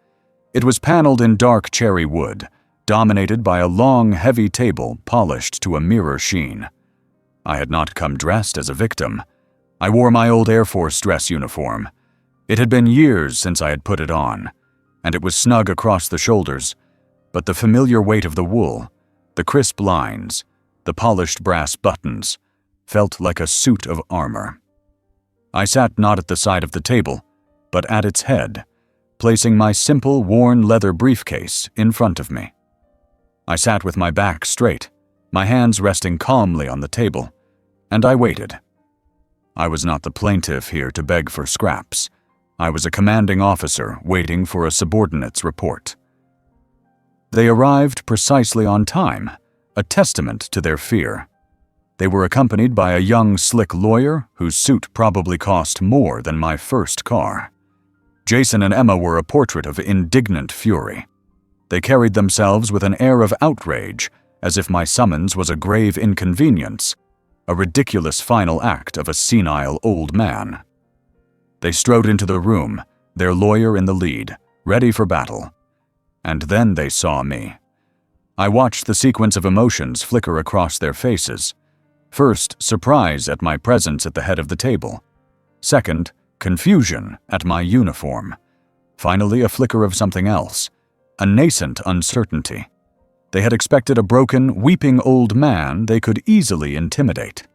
It was paneled in dark cherry wood, dominated by a long, heavy table polished to a mirror sheen. I had not come dressed as a victim. I wore my old Air Force dress uniform. It had been years since I had put it on, and it was snug across the shoulders, but the familiar weight of the wool, the crisp lines, the polished brass buttons, felt like a suit of armor. I sat not at the side of the table, but at its head, placing my simple, worn leather briefcase in front of me. I sat with my back straight, my hands resting calmly on the table, and I waited. I was not the plaintiff here to beg for scraps. I was a commanding officer waiting for a subordinate's report. They arrived precisely on time, a testament to their fear. They were accompanied by a young, slick lawyer whose suit probably cost more than my first car. Jason and Emma were a portrait of indignant fury. They carried themselves with an air of outrage, as if my summons was a grave inconvenience, a ridiculous final act of a senile old man. They strode into the room, their lawyer in the lead, ready for battle. And then they saw me. I watched the sequence of emotions flicker across their faces. First, surprise at my presence at the head of the table. Second, confusion at my uniform. Finally, a flicker of something else, a nascent uncertainty. They had expected a broken, weeping old man they could easily intimidate.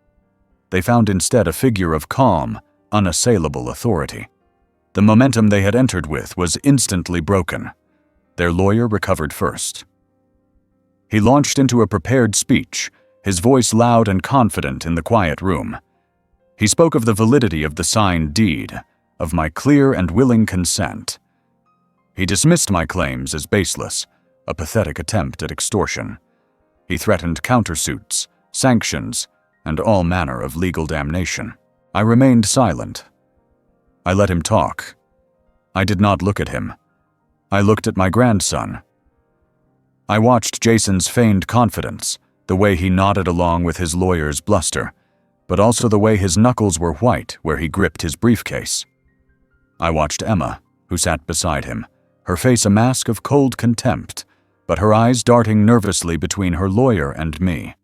They found instead a figure of calm, unassailable authority. The momentum they had entered with was instantly broken. Their lawyer recovered first. He launched into a prepared speech, his voice loud and confident in the quiet room. He spoke of the validity of the signed deed, of my clear and willing consent. He dismissed my claims as baseless, a pathetic attempt at extortion. He threatened countersuits, sanctions, and all manner of legal damnation. I remained silent. I let him talk. I did not look at him. I looked at my grandson. I watched Jason's feigned confidence, the way he nodded along with his lawyer's bluster, but also the way his knuckles were white where he gripped his briefcase. I watched Emma, who sat beside him, her face a mask of cold contempt, but her eyes darting nervously between her lawyer and me.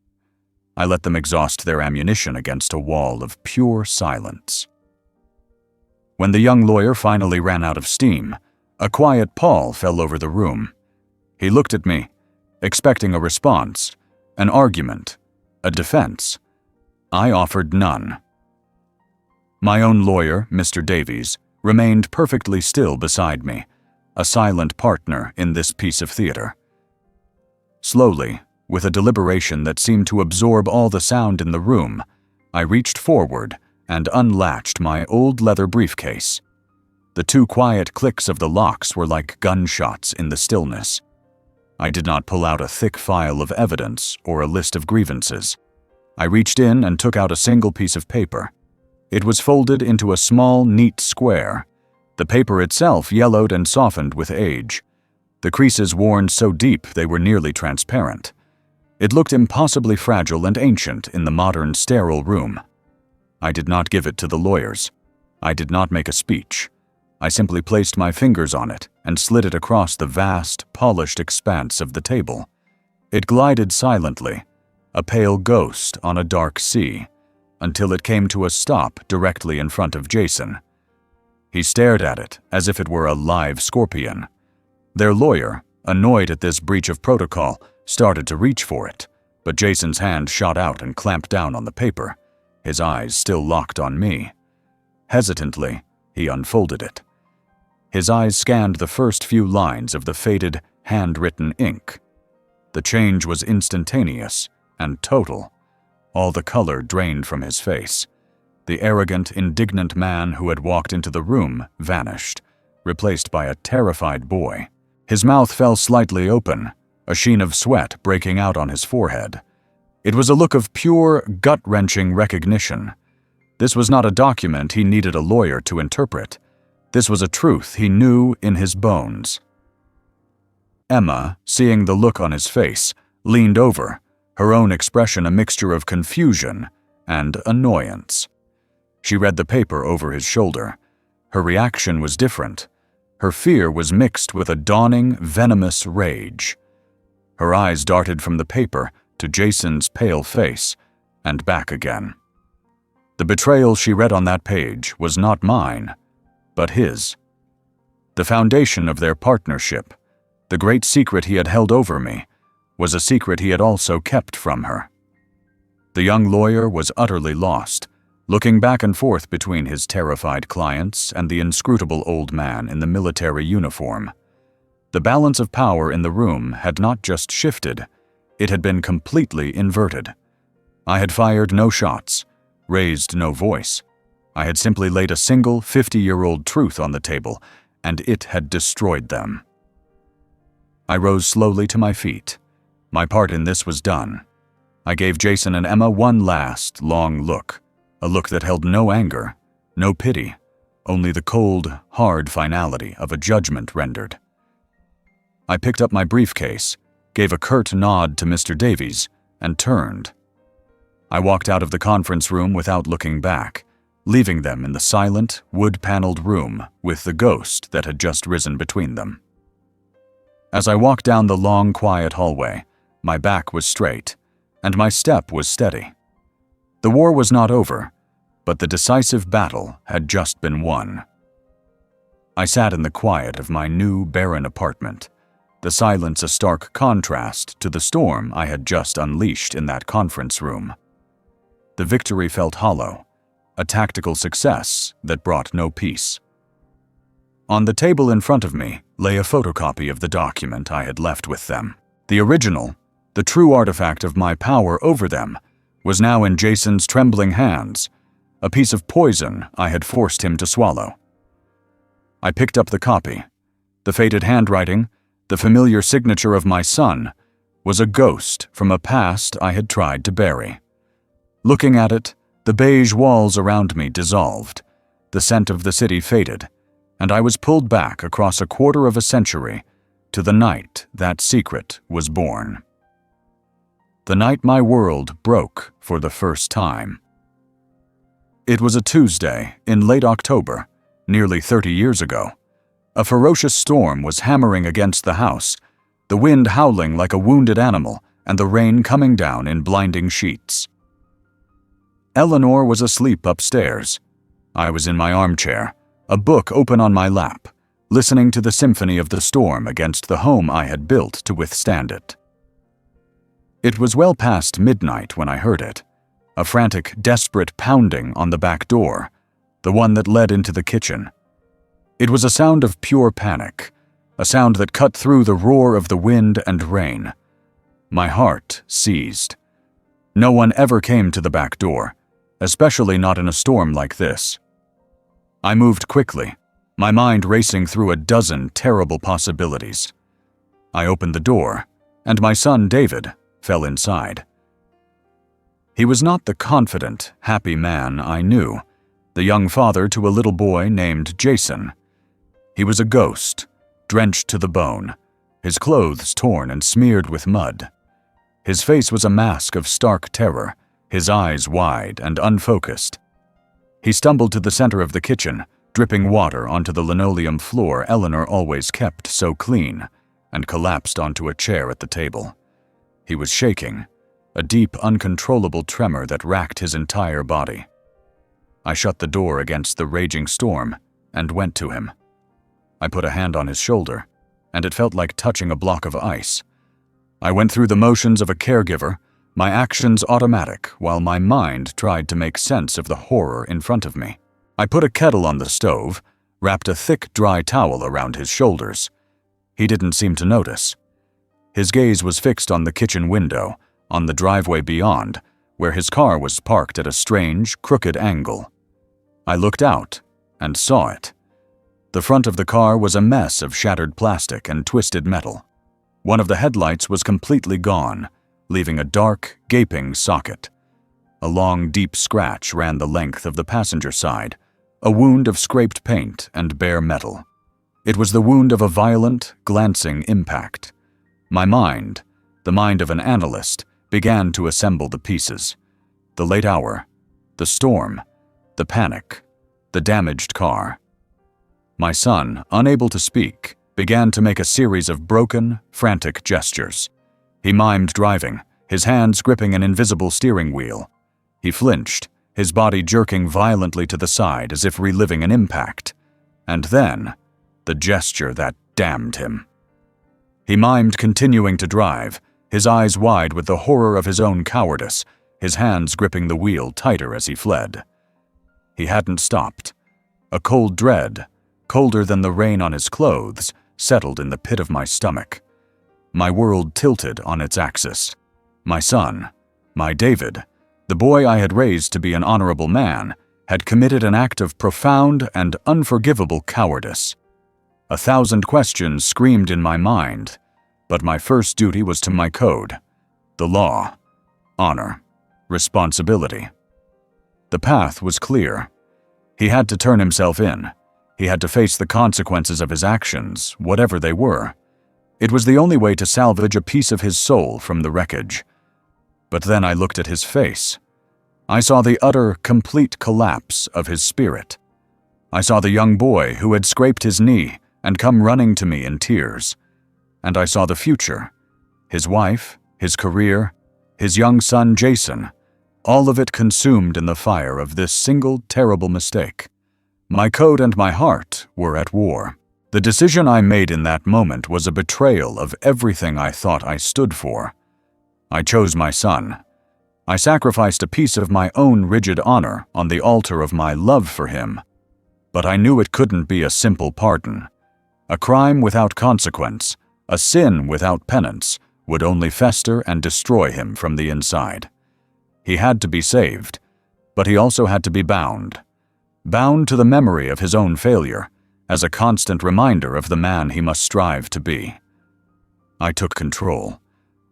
I let them exhaust their ammunition against a wall of pure silence. When the young lawyer finally ran out of steam, a quiet pall fell over the room. He looked at me, expecting a response, an argument, a defense. I offered none. My own lawyer, Mr. Davies, remained perfectly still beside me, a silent partner in this piece of theater. Slowly, with a deliberation that seemed to absorb all the sound in the room, I reached forward and unlatched my old leather briefcase. The two quiet clicks of the locks were like gunshots in the stillness. I did not pull out a thick file of evidence or a list of grievances. I reached in and took out a single piece of paper. It was folded into a small, neat square. The paper itself yellowed and softened with age. The creases worn so deep they were nearly transparent. It looked impossibly fragile and ancient in the modern sterile room. I did not give it to the lawyers. I did not make a speech. I simply placed my fingers on it and slid it across the vast, polished expanse of the table. It glided silently, a pale ghost on a dark sea, until it came to a stop directly in front of Jason. He stared at it as if it were a live scorpion. Their lawyer, annoyed at this breach of protocol, started to reach for it, but Jason's hand shot out and clamped down on the paper, his eyes still locked on me. Hesitantly, he unfolded it. His eyes scanned the first few lines of the faded, handwritten ink. The change was instantaneous and total. All the color drained from his face. The arrogant, indignant man who had walked into the room vanished, replaced by a terrified boy. His mouth fell slightly open, a sheen of sweat breaking out on his forehead. It was a look of pure, gut-wrenching recognition. This was not a document he needed a lawyer to interpret. This was a truth he knew in his bones. Emma, seeing the look on his face, leaned over, her own expression a mixture of confusion and annoyance. She read the paper over his shoulder. Her reaction was different. Her fear was mixed with a dawning, venomous rage. Her eyes darted from the paper to Jason's pale face and back again. The betrayal she read on that page was not mine, but his. The foundation of their partnership, the great secret he had held over me, was a secret he had also kept from her. The young lawyer was utterly lost, looking back and forth between his terrified clients and the inscrutable old man in the military uniform. The balance of power in the room had not just shifted, it had been completely inverted. I had fired no shots, raised no voice. I had simply laid a single 50-year-old truth on the table, and it had destroyed them. I rose slowly to my feet. My part in this was done. I gave Jason and Emma one last, long look, a look that held no anger, no pity, only the cold, hard finality of a judgment rendered. I picked up my briefcase, gave a curt nod to Mr. Davies, and turned. I walked out of the conference room without looking back, leaving them in the silent, wood-paneled room with the ghost that had just risen between them. As I walked down the long, quiet hallway, my back was straight, and my step was steady. The war was not over, but the decisive battle had just been won. I sat in the quiet of my new, barren apartment, the silence a stark contrast to the storm I had just unleashed in that conference room. The victory felt hollow, a tactical success that brought no peace. On the table in front of me lay a photocopy of the document I had left with them. The original, the true artifact of my power over them, was now in Jason's trembling hands, a piece of poison I had forced him to swallow. I picked up the copy. The faded handwriting, the familiar signature of my son, was a ghost from a past I had tried to bury. Looking at it, the beige walls around me dissolved, the scent of the city faded, and I was pulled back across a quarter of a century to the night that secret was born. The night my world broke for the first time. It was a Tuesday in late October, nearly 30 years ago. A ferocious storm was hammering against the house, the wind howling like a wounded animal and the rain coming down in blinding sheets. Eleanor was asleep upstairs. I was in my armchair, a book open on my lap, listening to the symphony of the storm against the home I had built to withstand it. It was well past midnight when I heard it, a frantic, desperate pounding on the back door, the one that led into the kitchen. It was a sound of pure panic, a sound that cut through the roar of the wind and rain. My heart seized. No one ever came to the back door, especially not in a storm like this. I moved quickly, my mind racing through a dozen terrible possibilities. I opened the door, and my son David fell inside. He was not the confident, happy man I knew, the young father to a little boy named Jason. He was a ghost, drenched to the bone, his clothes torn and smeared with mud. His face was a mask of stark terror, his eyes wide and unfocused. He stumbled to the center of the kitchen, dripping water onto the linoleum floor Eleanor always kept so clean, and collapsed onto a chair at the table. He was shaking, a deep, uncontrollable tremor that racked his entire body. I shut the door against the raging storm and went to him. I put a hand on his shoulder, and it felt like touching a block of ice. I went through the motions of a caregiver, my actions automatic, while my mind tried to make sense of the horror in front of me. I put a kettle on the stove, wrapped a thick, dry towel around his shoulders. He didn't seem to notice. His gaze was fixed on the kitchen window, on the driveway beyond, where his car was parked at a strange, crooked angle. I looked out and saw it. The front of the car was a mess of shattered plastic and twisted metal. One of the headlights was completely gone, leaving a dark, gaping socket. A long, deep scratch ran the length of the passenger side, a wound of scraped paint and bare metal. It was the wound of a violent, glancing impact. My mind, the mind of an analyst, began to assemble the pieces. The late hour, the storm, the panic, the damaged car. My son, unable to speak, began to make a series of broken, frantic gestures. He mimed driving, his hands gripping an invisible steering wheel. He flinched, his body jerking violently to the side as if reliving an impact. And then, the gesture that damned him. He mimed continuing to drive, his eyes wide with the horror of his own cowardice, his hands gripping the wheel tighter as he fled. He hadn't stopped. A cold dread, colder than the rain on his clothes, settled in the pit of my stomach. My world tilted on its axis. My son, my David, the boy I had raised to be an honorable man, had committed an act of profound and unforgivable cowardice. 1,000 questions screamed in my mind, but my first duty was to my code, the law, honor, responsibility. The path was clear. He had to turn himself in. He had to face the consequences of his actions, whatever they were. It was the only way to salvage a piece of his soul from the wreckage. But then I looked at his face. I saw the utter, complete collapse of his spirit. I saw the young boy who had scraped his knee and come running to me in tears. And I saw the future, his wife, his career, his young son Jason, all of it consumed in the fire of this single terrible mistake. My code and my heart were at war. The decision I made in that moment was a betrayal of everything I thought I stood for. I chose my son. I sacrificed a piece of my own rigid honor on the altar of my love for him. But I knew it couldn't be a simple pardon. A crime without consequence, a sin without penance, would only fester and destroy him from the inside. He had to be saved, but he also had to be bound. Bound to the memory of his own failure, as a constant reminder of the man he must strive to be. I took control.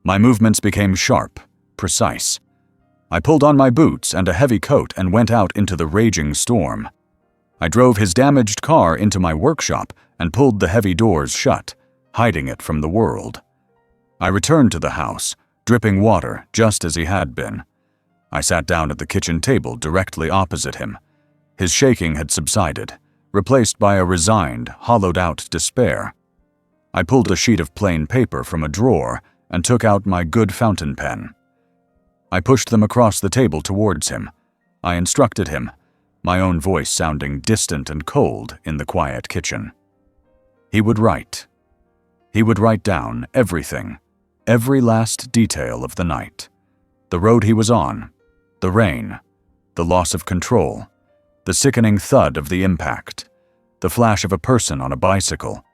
My movements became sharp, precise. I pulled on my boots and a heavy coat and went out into the raging storm. I drove his damaged car into my workshop and pulled the heavy doors shut, hiding it from the world. I returned to the house, dripping water just as he had been. I sat down at the kitchen table directly opposite him. His shaking had subsided, replaced by a resigned, hollowed-out despair. I pulled a sheet of plain paper from a drawer and took out my good fountain pen. I pushed them across the table towards him. I instructed him, my own voice sounding distant and cold in the quiet kitchen. He would write. He would write down everything, every last detail of the night. The road he was on, the rain, the loss of control, the sickening thud of the impact, the flash of a person on a bicycle,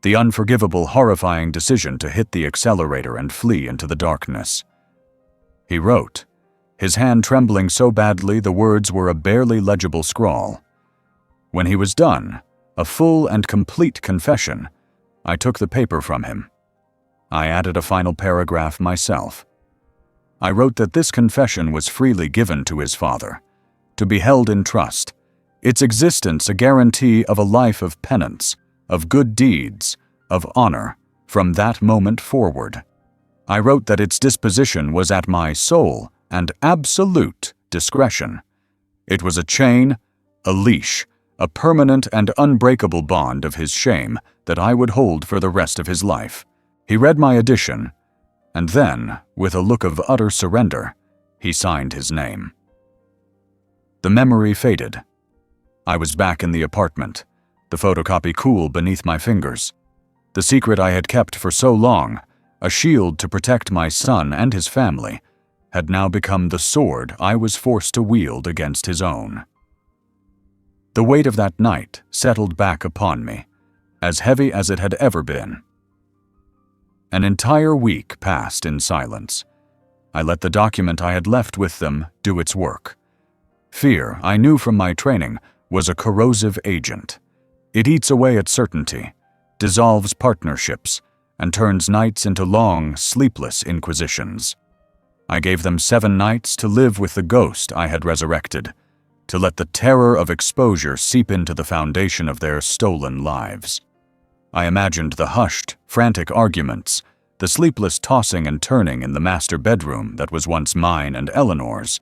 the unforgivable, horrifying decision to hit the accelerator and flee into the darkness. He wrote, his hand trembling so badly the words were a barely legible scrawl. When he was done, a full and complete confession, I took the paper from him. I added a final paragraph myself. I wrote that this confession was freely given to his father, to be held in trust, its existence a guarantee of a life of penance, of good deeds, of honor, from that moment forward. I wrote that its disposition was at my sole and absolute discretion. It was a chain, a leash, a permanent and unbreakable bond of his shame that I would hold for the rest of his life. He read my addition, and then, with a look of utter surrender, he signed his name. The memory faded. I was back in the apartment, the photocopy cool beneath my fingers. The secret I had kept for so long, a shield to protect my son and his family, had now become the sword I was forced to wield against his own. The weight of that night settled back upon me, as heavy as it had ever been. An entire week passed in silence. I let the document I had left with them do its work. Fear, I knew from my training, was a corrosive agent. It eats away at certainty, dissolves partnerships, and turns nights into long, sleepless inquisitions. I gave them 7 nights to live with the ghost I had resurrected, to let the terror of exposure seep into the foundation of their stolen lives. I imagined the hushed, frantic arguments, the sleepless tossing and turning in the master bedroom that was once mine and Eleanor's,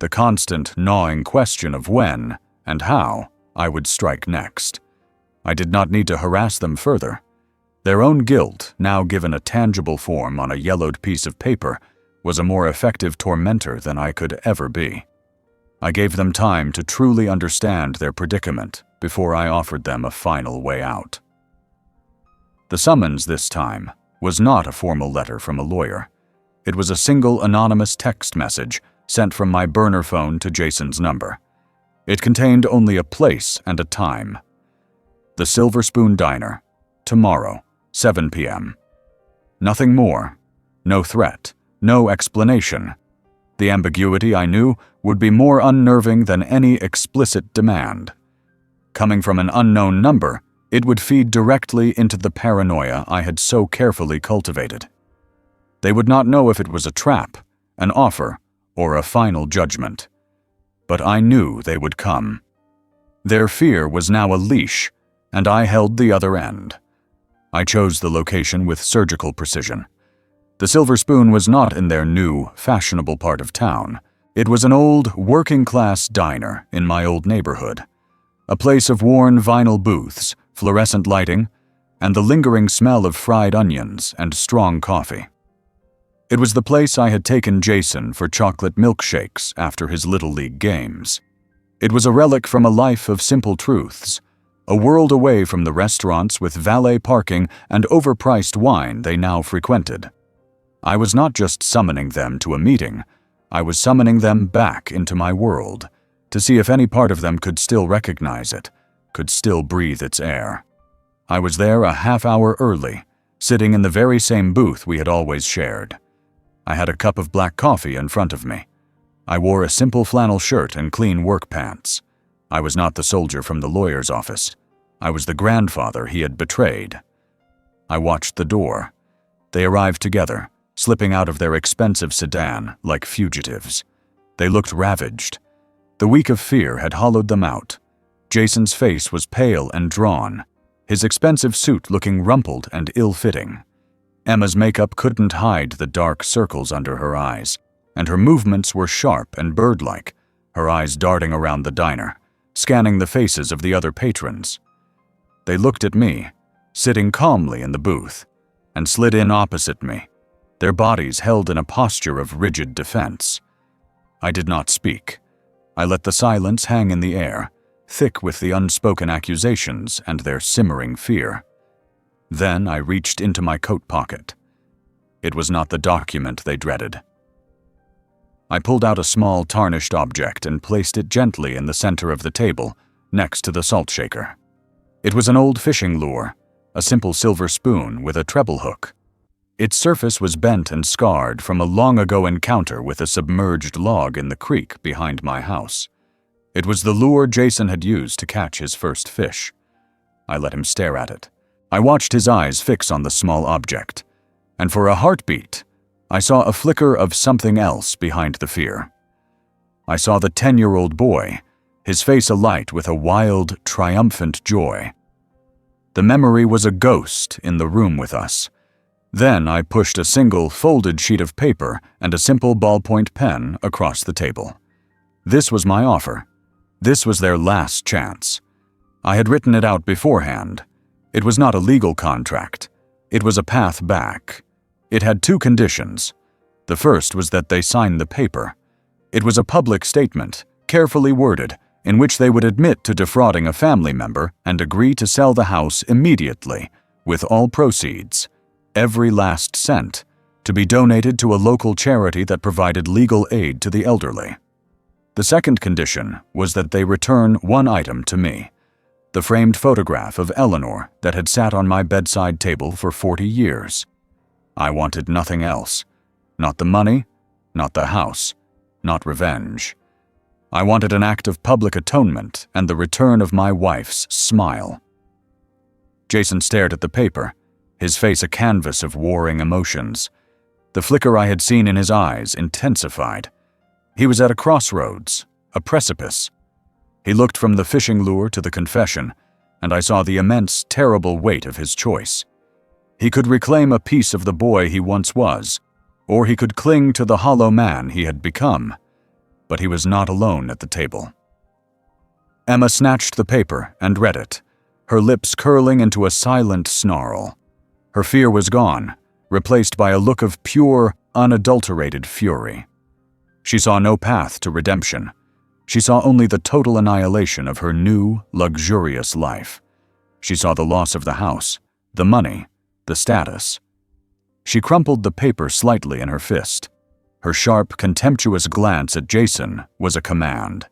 the constant gnawing question of when and how I would strike next. I did not need to harass them further. Their own guilt, now given a tangible form on a yellowed piece of paper, was a more effective tormentor than I could ever be. I gave them time to truly understand their predicament before I offered them a final way out. The summons this time was not a formal letter from a lawyer. It was a single anonymous text message sent from my burner phone to Jason's number. It contained only a place and a time. The Silver Spoon Diner, tomorrow, 7 p.m. Nothing more. No threat. No explanation. The ambiguity, I knew, would be more unnerving than any explicit demand. Coming from an unknown number, it would feed directly into the paranoia I had so carefully cultivated. They would not know if it was a trap, an offer, or a final judgment. But I knew they would come. Their fear was now a leash, and I held the other end. I chose the location with surgical precision. The Silver Spoon was not in their new, fashionable part of town. It was an old, working-class diner in my old neighborhood. A place of worn vinyl booths, fluorescent lighting, and the lingering smell of fried onions and strong coffee. It was the place I had taken Jason for chocolate milkshakes after his Little League games. It was a relic from a life of simple truths, a world away from the restaurants with valet parking and overpriced wine they now frequented. I was not just summoning them to a meeting, I was summoning them back into my world, to see if any part of them could still recognize it, could still breathe its air. I was there a half-hour early, sitting in the very same booth we had always shared. I had a cup of black coffee in front of me. I wore a simple flannel shirt and clean work pants. I was not the soldier from the lawyer's office. I was the grandfather he had betrayed. I watched the door. They arrived together, slipping out of their expensive sedan like fugitives. They looked ravaged. The week of fear had hollowed them out. Jason's face was pale and drawn, his expensive suit looking rumpled and ill-fitting. Emma's makeup couldn't hide the dark circles under her eyes, and her movements were sharp and bird-like, her eyes darting around the diner, scanning the faces of the other patrons. They looked at me, sitting calmly in the booth, and slid in opposite me, their bodies held in a posture of rigid defense. I did not speak. I let the silence hang in the air, thick with the unspoken accusations and their simmering fear. Then I reached into my coat pocket. It was not the document they dreaded. I pulled out a small tarnished object and placed it gently in the center of the table, next to the salt shaker. It was an old fishing lure, a simple silver spoon with a treble hook. Its surface was bent and scarred from a long-ago encounter with a submerged log in the creek behind my house. It was the lure Jason had used to catch his first fish. I let him stare at it. I watched his eyes fix on the small object, and for a heartbeat, I saw a flicker of something else behind the fear. I saw the 10-year-old boy, his face alight with a wild, triumphant joy. The memory was a ghost in the room with us. Then I pushed a single folded sheet of paper and a simple ballpoint pen across the table. This was my offer. This was their last chance. I had written it out beforehand. It was not a legal contract. It was a path back. It had two conditions. The first was that they sign the paper. It was a public statement, carefully worded, in which they would admit to defrauding a family member and agree to sell the house immediately, with all proceeds, every last cent, to be donated to a local charity that provided legal aid to the elderly. The second condition was that they return one item to me, the framed photograph of Eleanor that had sat on my bedside table for 40 years. I wanted nothing else. Not the money, not the house, not revenge. I wanted an act of public atonement and the return of my wife's smile. Jason stared at the paper, his face a canvas of warring emotions. The flicker I had seen in his eyes intensified. He was at a crossroads, a precipice. He looked from the fishing lure to the confession, and I saw the immense, terrible weight of his choice. He could reclaim a piece of the boy he once was, or he could cling to the hollow man he had become. But he was not alone at the table. Emma snatched the paper and read it, her lips curling into a silent snarl. Her fear was gone, replaced by a look of pure, unadulterated fury. She saw no path to redemption. She saw only the total annihilation of her new, luxurious life. She saw the loss of the house, the money, the status. She crumpled the paper slightly in her fist. Her sharp, contemptuous glance at Jason was a command.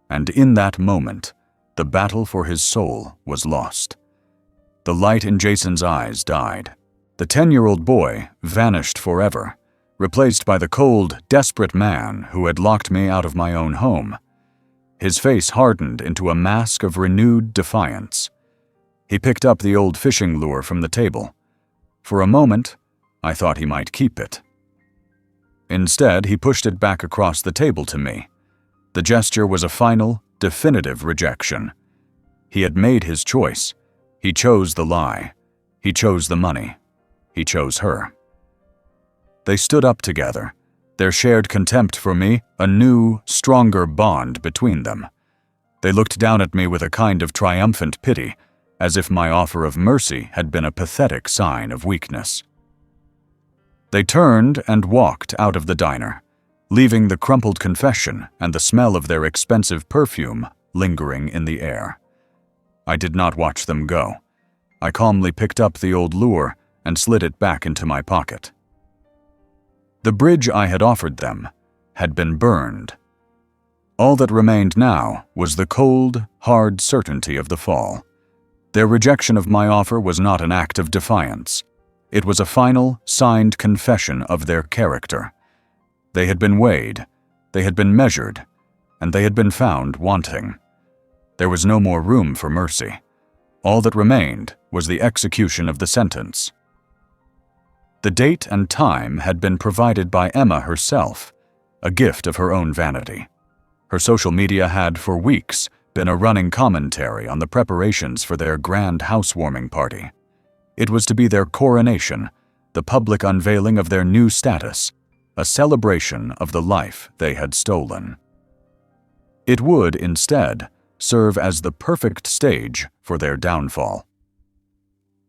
And in that moment, the battle for his soul was lost. The light in Jason's eyes died. The 10-year-old boy vanished forever, replaced by the cold, desperate man who had locked me out of my own home. His face hardened into a mask of renewed defiance. He picked up the old fishing lure from the table. For a moment, I thought he might keep it. Instead, he pushed it back across the table to me. The gesture was a final, definitive rejection. He had made his choice. He chose the lie. He chose the money. He chose her. They stood up together, their shared contempt for me a new, stronger bond between them. They looked down at me with a kind of triumphant pity, as if my offer of mercy had been a pathetic sign of weakness. They turned and walked out of the diner, leaving the crumpled confession and the smell of their expensive perfume lingering in the air. I did not watch them go. I calmly picked up the old lure and slid it back into my pocket. The bridge I had offered them had been burned. All that remained now was the cold, hard certainty of the fall. Their rejection of my offer was not an act of defiance. It was a final, signed confession of their character. They had been weighed, they had been measured, and they had been found wanting. There was no more room for mercy. All that remained was the execution of the sentence. The date and time had been provided by Emma herself, a gift of her own vanity. Her social media had, for weeks, been a running commentary on the preparations for their grand housewarming party. It was to be their coronation, the public unveiling of their new status, a celebration of the life they had stolen. It would, instead, serve as the perfect stage for their downfall.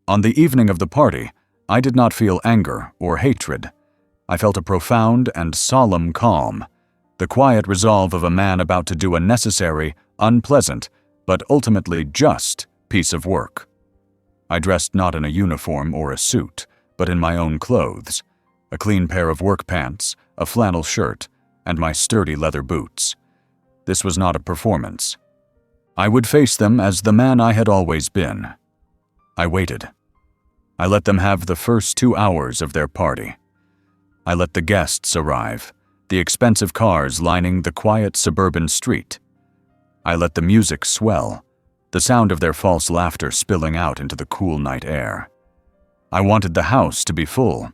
On the evening of the party, I did not feel anger or hatred. I felt a profound and solemn calm, the quiet resolve of a man about to do a necessary, unpleasant, but ultimately just piece of work. I dressed not in a uniform or a suit, but in my own clothes, a clean pair of work pants, a flannel shirt, and my sturdy leather boots. This was not a performance. I would face them as the man I had always been. I waited. I let them have the first 2 hours of their party. I let the guests arrive, the expensive cars lining the quiet suburban street. I let the music swell, the sound of their false laughter spilling out into the cool night air. I wanted the house to be full.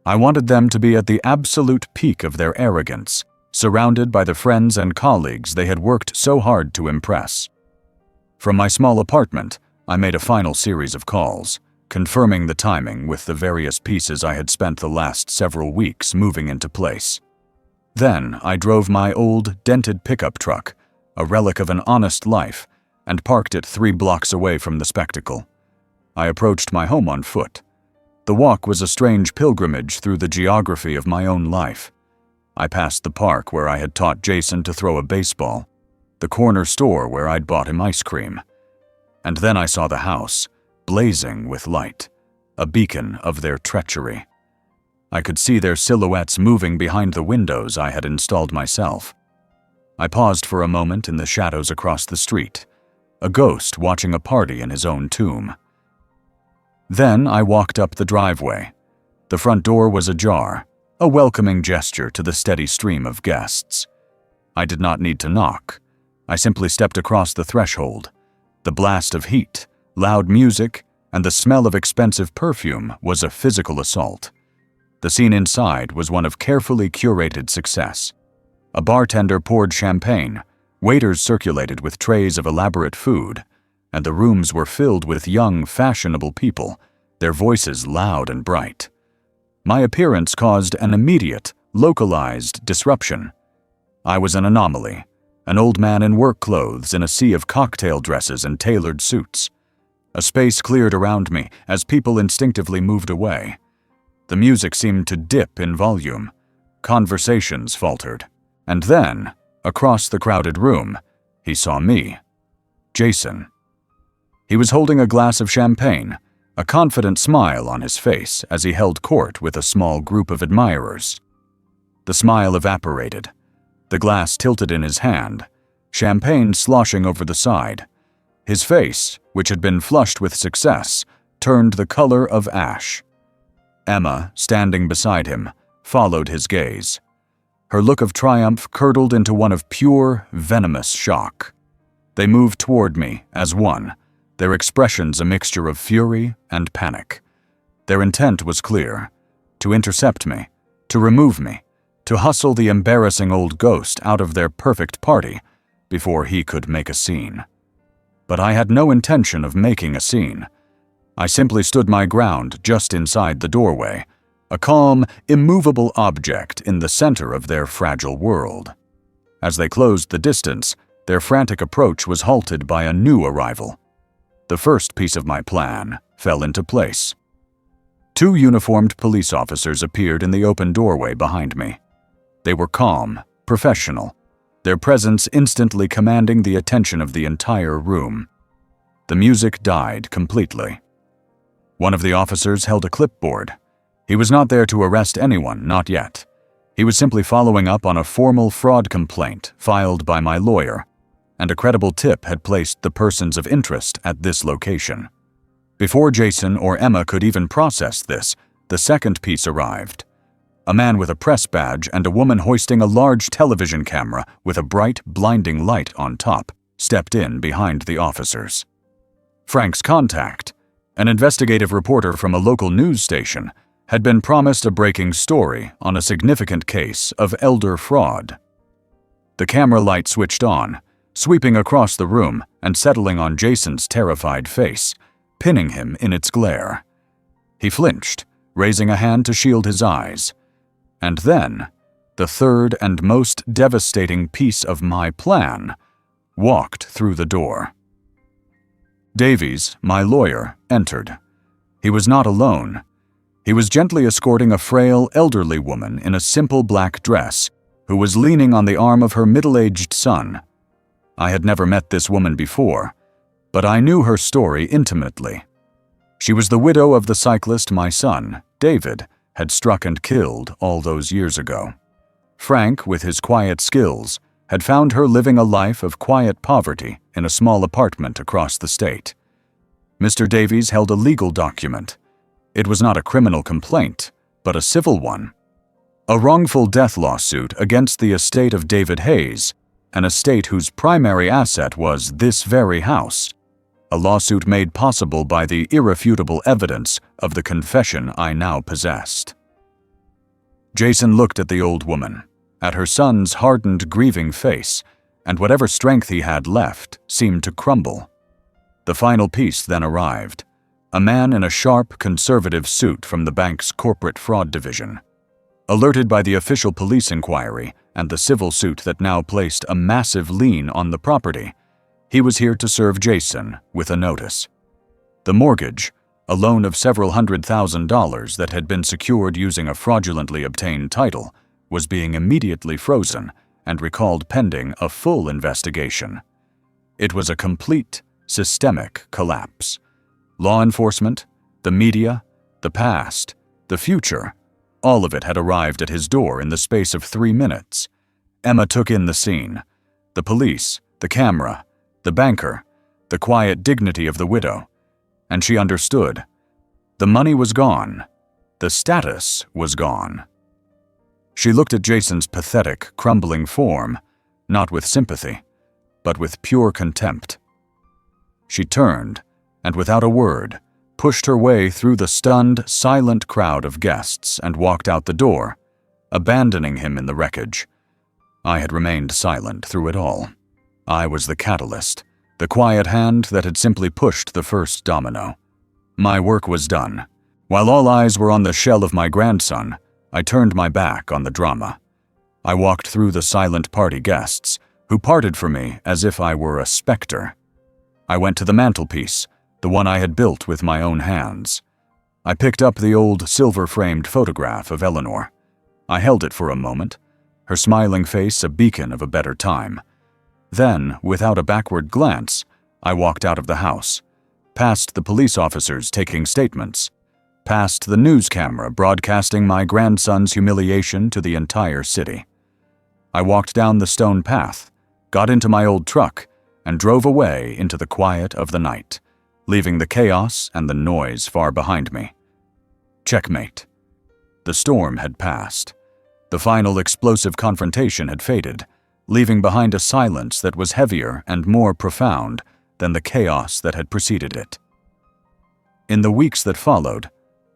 I wanted them to be at the absolute peak of their arrogance, surrounded by the friends and colleagues they had worked so hard to impress. From my small apartment, I made a final series of calls, confirming the timing with the various pieces I had spent the last several weeks moving into place. Then I drove my old, dented pickup truck, a relic of an honest life, and parked it 3 blocks away from the spectacle. I approached my home on foot. The walk was a strange pilgrimage through the geography of my own life. I passed the park where I had taught Jason to throw a baseball, the corner store where I'd bought him ice cream. And then I saw the house, blazing with light, a beacon of their treachery. I could see their silhouettes moving behind the windows I had installed myself. I paused for a moment in the shadows across the street, a ghost watching a party in his own tomb. Then I walked up the driveway. The front door was ajar, a welcoming gesture to the steady stream of guests. I did not need to knock. I simply stepped across the threshold. The blast of heat, loud music, and the smell of expensive perfume was a physical assault. The scene inside was one of carefully curated success. A bartender poured champagne, waiters circulated with trays of elaborate food, and the rooms were filled with young, fashionable people, their voices loud and bright. My appearance caused an immediate, localized disruption. I was an anomaly, an old man in work clothes in a sea of cocktail dresses and tailored suits. A space cleared around me as people instinctively moved away. The music seemed to dip in volume. Conversations faltered. And then, across the crowded room, he saw me, Jason. He was holding a glass of champagne, a confident smile on his face as he held court with a small group of admirers. The smile evaporated. The glass tilted in his hand, champagne sloshing over the side. His face, which had been flushed with success, turned the color of ash. Emma, standing beside him, followed his gaze. Her look of triumph curdled into one of pure, venomous shock. They moved toward me as one, their expressions a mixture of fury and panic. Their intent was clear: to intercept me, to remove me, to hustle the embarrassing old ghost out of their perfect party before he could make a scene. But I had no intention of making a scene. I simply stood my ground just inside the doorway, a calm, immovable object in the center of their fragile world. As they closed the distance, their frantic approach was halted by a new arrival. The first piece of my plan fell into place. 2 uniformed police officers appeared in the open doorway behind me. They were calm, professional, their presence instantly commanding the attention of the entire room. The music died completely. One of the officers held a clipboard. He was not there to arrest anyone, not yet. He was simply following up on a formal fraud complaint filed by my lawyer, and a credible tip had placed the persons of interest at this location. Before Jason or Emma could even process this, the second piece arrived. A man with a press badge and a woman hoisting a large television camera with a bright, blinding light on top stepped in behind the officers. Frank's contact, an investigative reporter from a local news station, had been promised a breaking story on a significant case of elder fraud. The camera light switched on. sweeping across the room and settling on Jason's terrified face, pinning him in its glare. He flinched, raising a hand to shield his eyes. And then, the third and most devastating piece of my plan walked through the door. Davies, my lawyer, entered. He was not alone. He was gently escorting a frail, elderly woman in a simple black dress who was leaning on the arm of her middle-aged son. I had never met this woman before, but I knew her story intimately. She was the widow of the cyclist my son, David, had struck and killed all those years ago. Frank, with his quiet skills, had found her living a life of quiet poverty in a small apartment across the state. Mr. Davies held a legal document. It was not a criminal complaint, but a civil one. A wrongful death lawsuit against the estate of David Hayes, an estate whose primary asset was this very house. A lawsuit made possible by the irrefutable evidence of the confession I now possessed. Jason looked at the old woman, at her son's hardened, grieving face, and whatever strength he had left seemed to crumble. The final piece then arrived. A man in a sharp, conservative suit from the bank's corporate fraud division. Alerted by the official police inquiry and the civil suit that now placed a massive lien on the property, he was here to serve Jason with a notice. The mortgage, a loan of several $100,000 that had been secured using a fraudulently obtained title, was being immediately frozen and recalled pending a full investigation. It was a complete, systemic collapse. Law enforcement, the media, the past, the future, all of it had arrived at his door in the space of 3 minutes. Emma took in the scene. The police, the camera, the banker, the quiet dignity of the widow. And she understood. The money was gone. The status was gone. She looked at Jason's pathetic, crumbling form, not with sympathy, but with pure contempt. She turned, and without a word, pushed her way through the stunned, silent crowd of guests and walked out the door, abandoning him in the wreckage. I had remained silent through it all. I was the catalyst, the quiet hand that had simply pushed the first domino. My work was done. While all eyes were on the shell of my grandson, I turned my back on the drama. I walked through the silent party guests, who parted from me as if I were a specter. I went to the mantelpiece, the one I had built with my own hands. I picked up the old silver-framed photograph of Eleanor. I held it for a moment, her smiling face a beacon of a better time. Then, without a backward glance, I walked out of the house, past the police officers taking statements, past the news camera broadcasting my grandson's humiliation to the entire city. I walked down the stone path, got into my old truck, and drove away into the quiet of the night, leaving the chaos and the noise far behind me. Checkmate. The storm had passed. The final explosive confrontation had faded, leaving behind a silence that was heavier and more profound than the chaos that had preceded it. In the weeks that followed,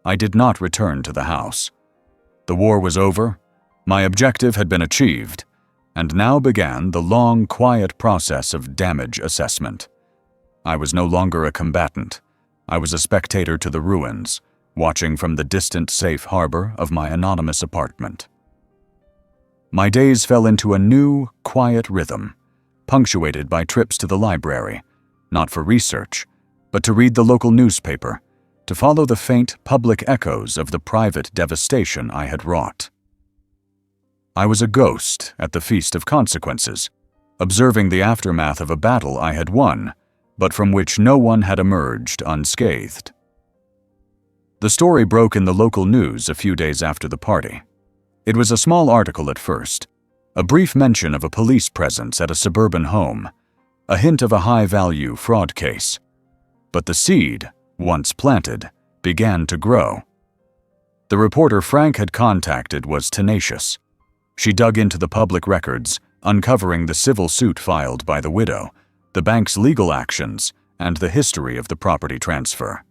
I did not return to the house. The war was over, my objective had been achieved, and now began the long, quiet process of damage assessment. I was no longer a combatant. I was a spectator to the ruins, watching from the distant safe harbor of my anonymous apartment. My days fell into a new, quiet rhythm, punctuated by trips to the library, not for research, but to read the local newspaper, to follow the faint public echoes of the private devastation I had wrought. I was a ghost at the Feast of Consequences, observing the aftermath of a battle I had won, but from which no one had emerged unscathed. The story broke in the local news a few days after the party. It was a small article at first, a brief mention of a police presence at a suburban home, a hint of a high-value fraud case. But the seed, once planted, began to grow. The reporter Frank had contacted was tenacious. She dug into the public records, uncovering the civil suit filed by the widow, the bank's legal actions, and the history of the property transfer.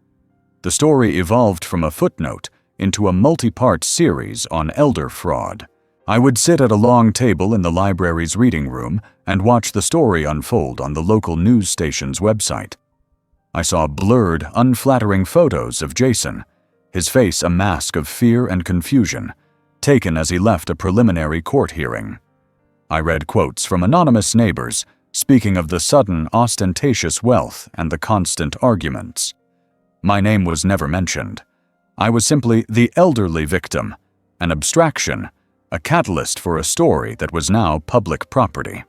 The story evolved from a footnote into a multi-part series on elder fraud, I would sit at a long table in the library's reading room and watch the story unfold on the local news station's website. I saw blurred, unflattering photos of Jason, his face a mask of fear and confusion, taken as he left a preliminary court hearing. I read quotes from anonymous neighbors speaking of the sudden, ostentatious wealth and the constant arguments. My name was never mentioned. I was simply the elderly victim, an abstraction, a catalyst for a story that was now public property.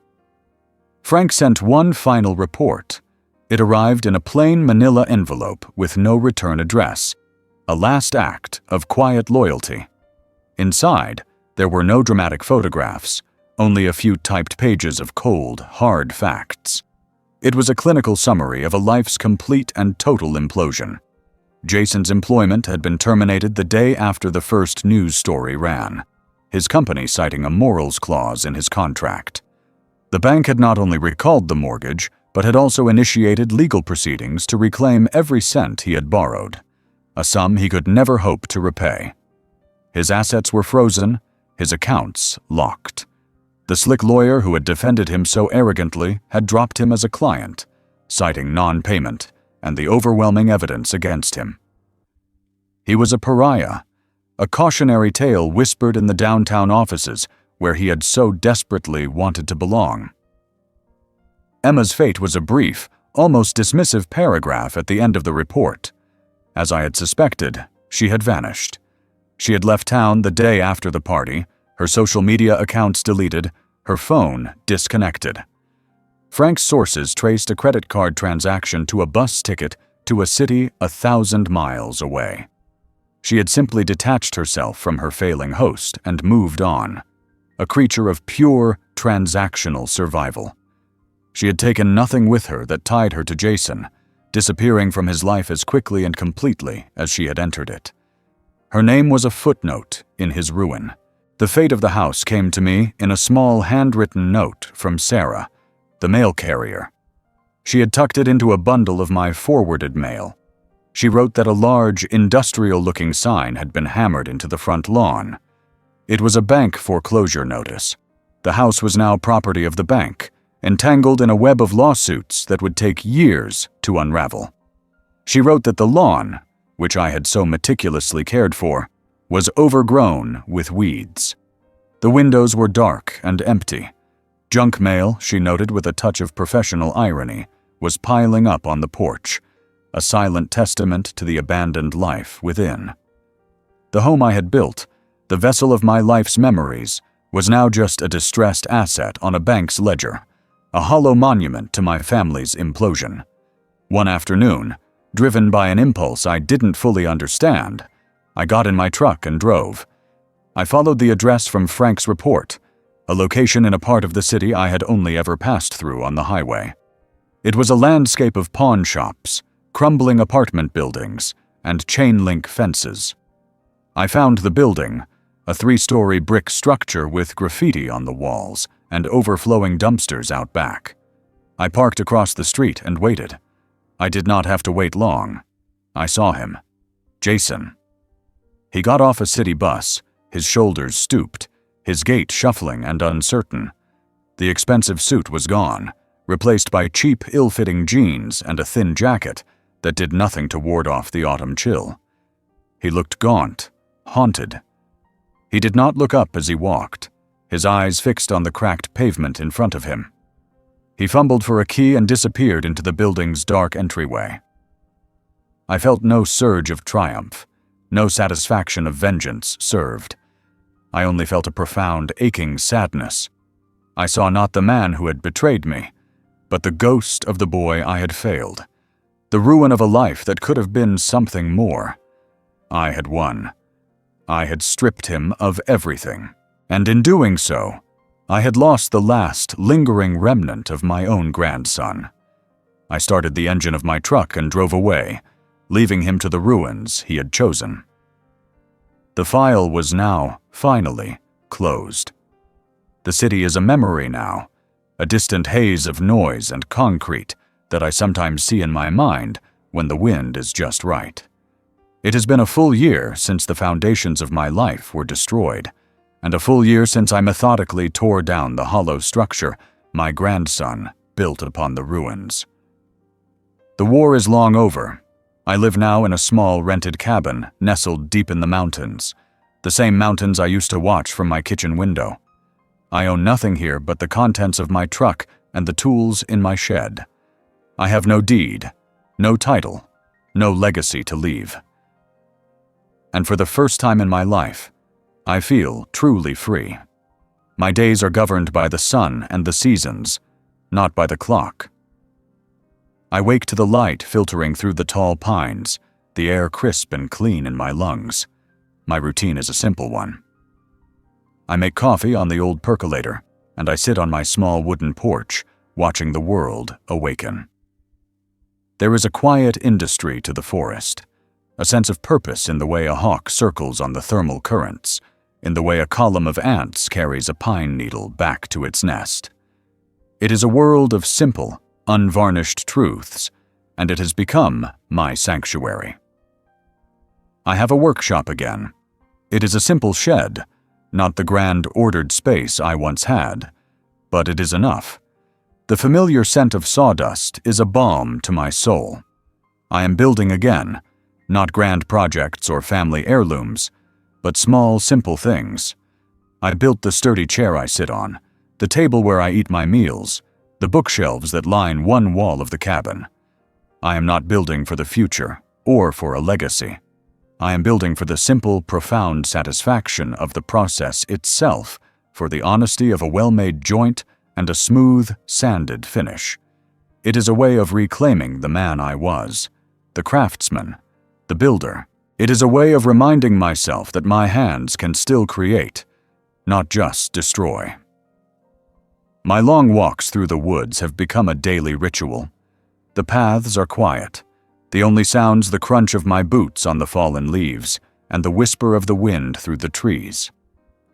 Frank sent one final report. It arrived in a plain manila envelope with no return address, a last act of quiet loyalty. Inside, there were no dramatic photographs, only a few typed pages of cold, hard facts. It was a clinical summary of a life's complete and total implosion. Jason's employment had been terminated the day after the first news story ran, his company citing a morals clause in his contract. The bank had not only recalled the mortgage, but had also initiated legal proceedings to reclaim every cent he had borrowed, a sum he could never hope to repay. His assets were frozen, his accounts locked. The slick lawyer who had defended him so arrogantly had dropped him as a client, citing non-payment and the overwhelming evidence against him. He was a pariah, a cautionary tale whispered in the downtown offices where he had so desperately wanted to belong. Emma's fate was a brief, almost dismissive paragraph at the end of the report. As I had suspected, she had vanished. She had left town the day after the party, her social media accounts deleted, her phone disconnected. Frank's sources traced a credit card transaction to a bus ticket to a city 1,000 miles away. She had simply detached herself from her failing host and moved on, a creature of pure, transactional survival. She had taken nothing with her that tied her to Jason, disappearing from his life as quickly and completely as she had entered it. Her name was a footnote in his ruin. The fate of the house came to me in a small handwritten note from Sarah, the mail carrier. She had tucked it into a bundle of my forwarded mail. She wrote that a large, industrial-looking sign had been hammered into the front lawn. It was a bank foreclosure notice. The house was now property of the bank, entangled in a web of lawsuits that would take years to unravel. She wrote that the lawn, which I had so meticulously cared for, was overgrown with weeds. The windows were dark and empty. Junk mail, she noted with a touch of professional irony, was piling up on the porch, a silent testament to the abandoned life within. The home I had built, the vessel of my life's memories, was now just a distressed asset on a bank's ledger, a hollow monument to my family's implosion. One afternoon, driven by an impulse I didn't fully understand, I got in my truck and drove. I followed the address from Frank's report, a location in a part of the city I had only ever passed through on the highway. It was a landscape of pawn shops, crumbling apartment buildings, and chain-link fences. I found the building, a 3-story brick structure with graffiti on the walls and overflowing dumpsters out back. I parked across the street and waited. I did not have to wait long. I saw him. Jason. He got off a city bus, his shoulders stooped, his gait shuffling and uncertain. The expensive suit was gone, replaced by cheap, ill-fitting jeans and a thin jacket that did nothing to ward off the autumn chill. He looked gaunt, haunted. He did not look up as he walked, his eyes fixed on the cracked pavement in front of him. He fumbled for a key and disappeared into the building's dark entryway. I felt no surge of triumph, no satisfaction of vengeance served. I only felt a profound, aching sadness. I saw not the man who had betrayed me, but the ghost of the boy I had failed, the ruin of a life that could have been something more. I had won. I had stripped him of everything, and in doing so, I had lost the last, lingering remnant of my own grandson. I started the engine of my truck and drove away, leaving him to the ruins he had chosen. The file was now, finally, closed. The city is a memory now, a distant haze of noise and concrete that I sometimes see in my mind when the wind is just right. It has been a full year since the foundations of my life were destroyed, and a full year since I methodically tore down the hollow structure my grandson built upon the ruins. The war is long over. I live now in a small rented cabin nestled deep in the mountains, the same mountains I used to watch from my kitchen window. I own nothing here but the contents of my truck and the tools in my shed. I have no deed, no title, no legacy to leave. And for the first time in my life, I feel truly free. My days are governed by the sun and the seasons, not by the clock. I wake to the light filtering through the tall pines, the air crisp and clean in my lungs. My routine is a simple one. I make coffee on the old percolator, and I sit on my small wooden porch, watching the world awaken. There is a quiet industry to the forest, a sense of purpose in the way a hawk circles on the thermal currents, in the way a column of ants carries a pine needle back to its nest. It is a world of simple, unvarnished truths, and it has become my sanctuary. I have a workshop again. It is a simple shed, not the grand ordered space I once had, but it is enough. The familiar scent of sawdust is a balm to my soul. I am building again, not grand projects or family heirlooms, but small, simple things. I built the sturdy chair I sit on, the table where I eat my meals, the bookshelves that line one wall of the cabin. I am not building for the future or for a legacy. I am building for the simple, profound satisfaction of the process itself, for the honesty of a well-made joint and a smooth, sanded finish. It is a way of reclaiming the man I was, the craftsman, the builder. It is a way of reminding myself that my hands can still create, not just destroy. My long walks through the woods have become a daily ritual. The paths are quiet. The only sounds the crunch of my boots on the fallen leaves and the whisper of the wind through the trees.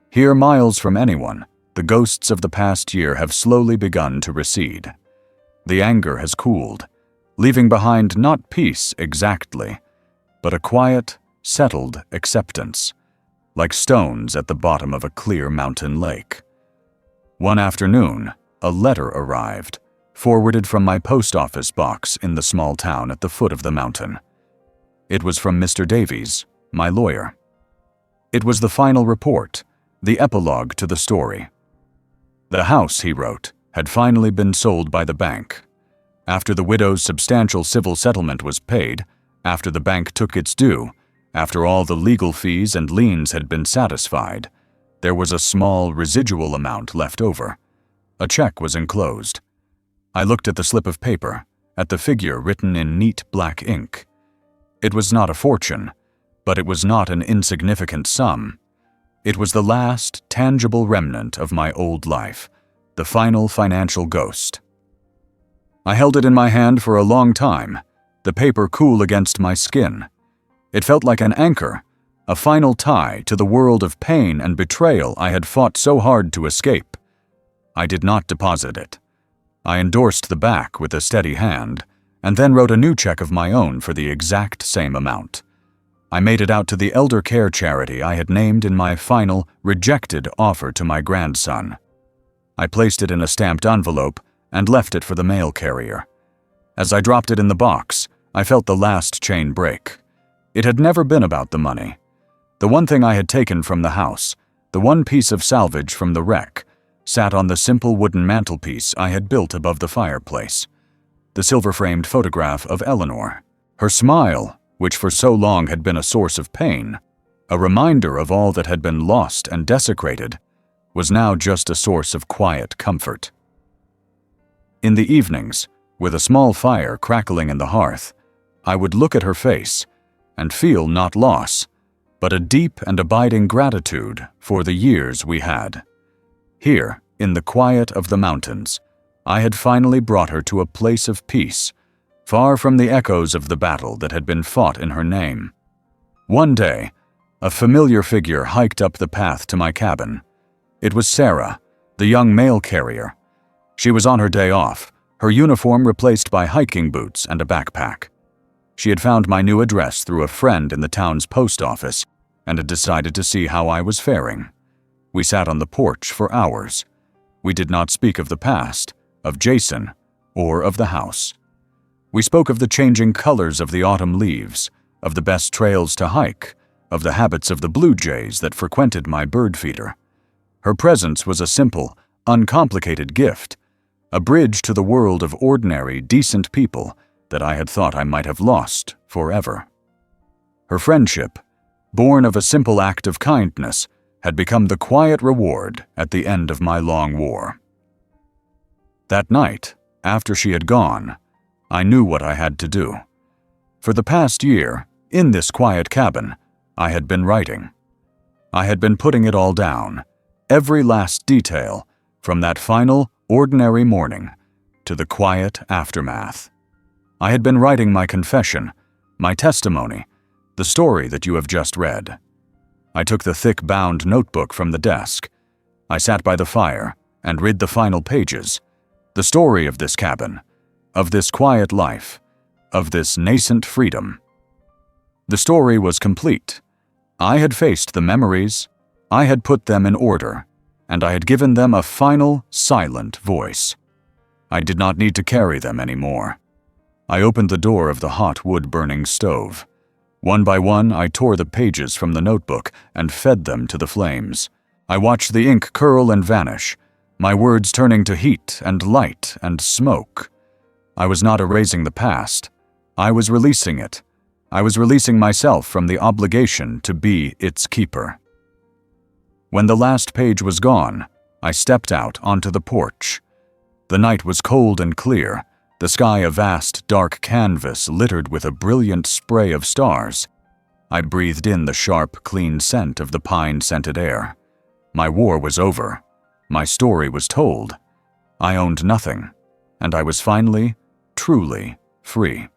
Here, miles from anyone, the ghosts of the past year have slowly begun to recede. The anger has cooled, leaving behind not peace exactly, but a quiet, settled acceptance, like stones at the bottom of a clear mountain lake. One afternoon, a letter arrived, forwarded from my post office box in the small town at the foot of the mountain. It was from Mr. Davies, my lawyer. It was the final report, the epilogue to the story. The house, he wrote, had finally been sold by the bank. After the widow's substantial civil settlement was paid, after the bank took its due, after all the legal fees and liens had been satisfied, there was a small residual amount left over. A check was enclosed. I looked at the slip of paper, at the figure written in neat black ink. It was not a fortune, but it was not an insignificant sum. It was the last tangible remnant of my old life, the final financial ghost. I held it in my hand for a long time, the paper cool against my skin. It felt like an anchor, a final tie to the world of pain and betrayal I had fought so hard to escape. I did not deposit it. I endorsed the back with a steady hand, and then wrote a new check of my own for the exact same amount. I made it out to the elder care charity I had named in my final, rejected offer to my grandson. I placed it in a stamped envelope and left it for the mail carrier. As I dropped it in the box, I felt the last chain break. It had never been about the money. The one thing I had taken from the house, the one piece of salvage from the wreck, sat on the simple wooden mantelpiece I had built above the fireplace. The silver-framed photograph of Eleanor, her smile, which for so long had been a source of pain, a reminder of all that had been lost and desecrated, was now just a source of quiet comfort. In the evenings, with a small fire crackling in the hearth, I would look at her face and feel not loss, but a deep and abiding gratitude for the years we had. Here, in the quiet of the mountains, I had finally brought her to a place of peace, far from the echoes of the battle that had been fought in her name. One day, a familiar figure hiked up the path to my cabin. It was Sarah, the young mail carrier. She was on her day off, her uniform replaced by hiking boots and a backpack. She had found my new address through a friend in the town's post office and had decided to see how I was faring. We sat on the porch for hours. We did not speak of the past, of Jason, or of the house. We spoke of the changing colors of the autumn leaves, of the best trails to hike, of the habits of the blue jays that frequented my bird feeder. Her presence was a simple, uncomplicated gift, a bridge to the world of ordinary, decent people that I had thought I might have lost forever. Her friendship, born of a simple act of kindness, had become the quiet reward at the end of my long war. That night, after she had gone, I knew what I had to do. For the past year, in this quiet cabin, I had been writing. I had been putting it all down, every last detail, from that final, ordinary morning to the quiet aftermath. I had been writing my confession, my testimony, the story that you have just read. I took the thick bound notebook from the desk. I sat by the fire and read the final pages, the story of this cabin, of this quiet life, of this nascent freedom. The story was complete. I had faced the memories, I had put them in order, and I had given them a final, silent voice. I did not need to carry them anymore. I opened the door of the hot wood-burning stove. One by one, I tore the pages from the notebook and fed them to the flames. I watched the ink curl and vanish, my words turning to heat and light and smoke. I was not erasing the past. I was releasing it. I was releasing myself from the obligation to be its keeper. When the last page was gone, I stepped out onto the porch. The night was cold and clear, the sky a vast, dark canvas littered with a brilliant spray of stars. I breathed in the sharp, clean scent of the pine-scented air. My war was over. My story was told. I owned nothing, and I was finally, truly free.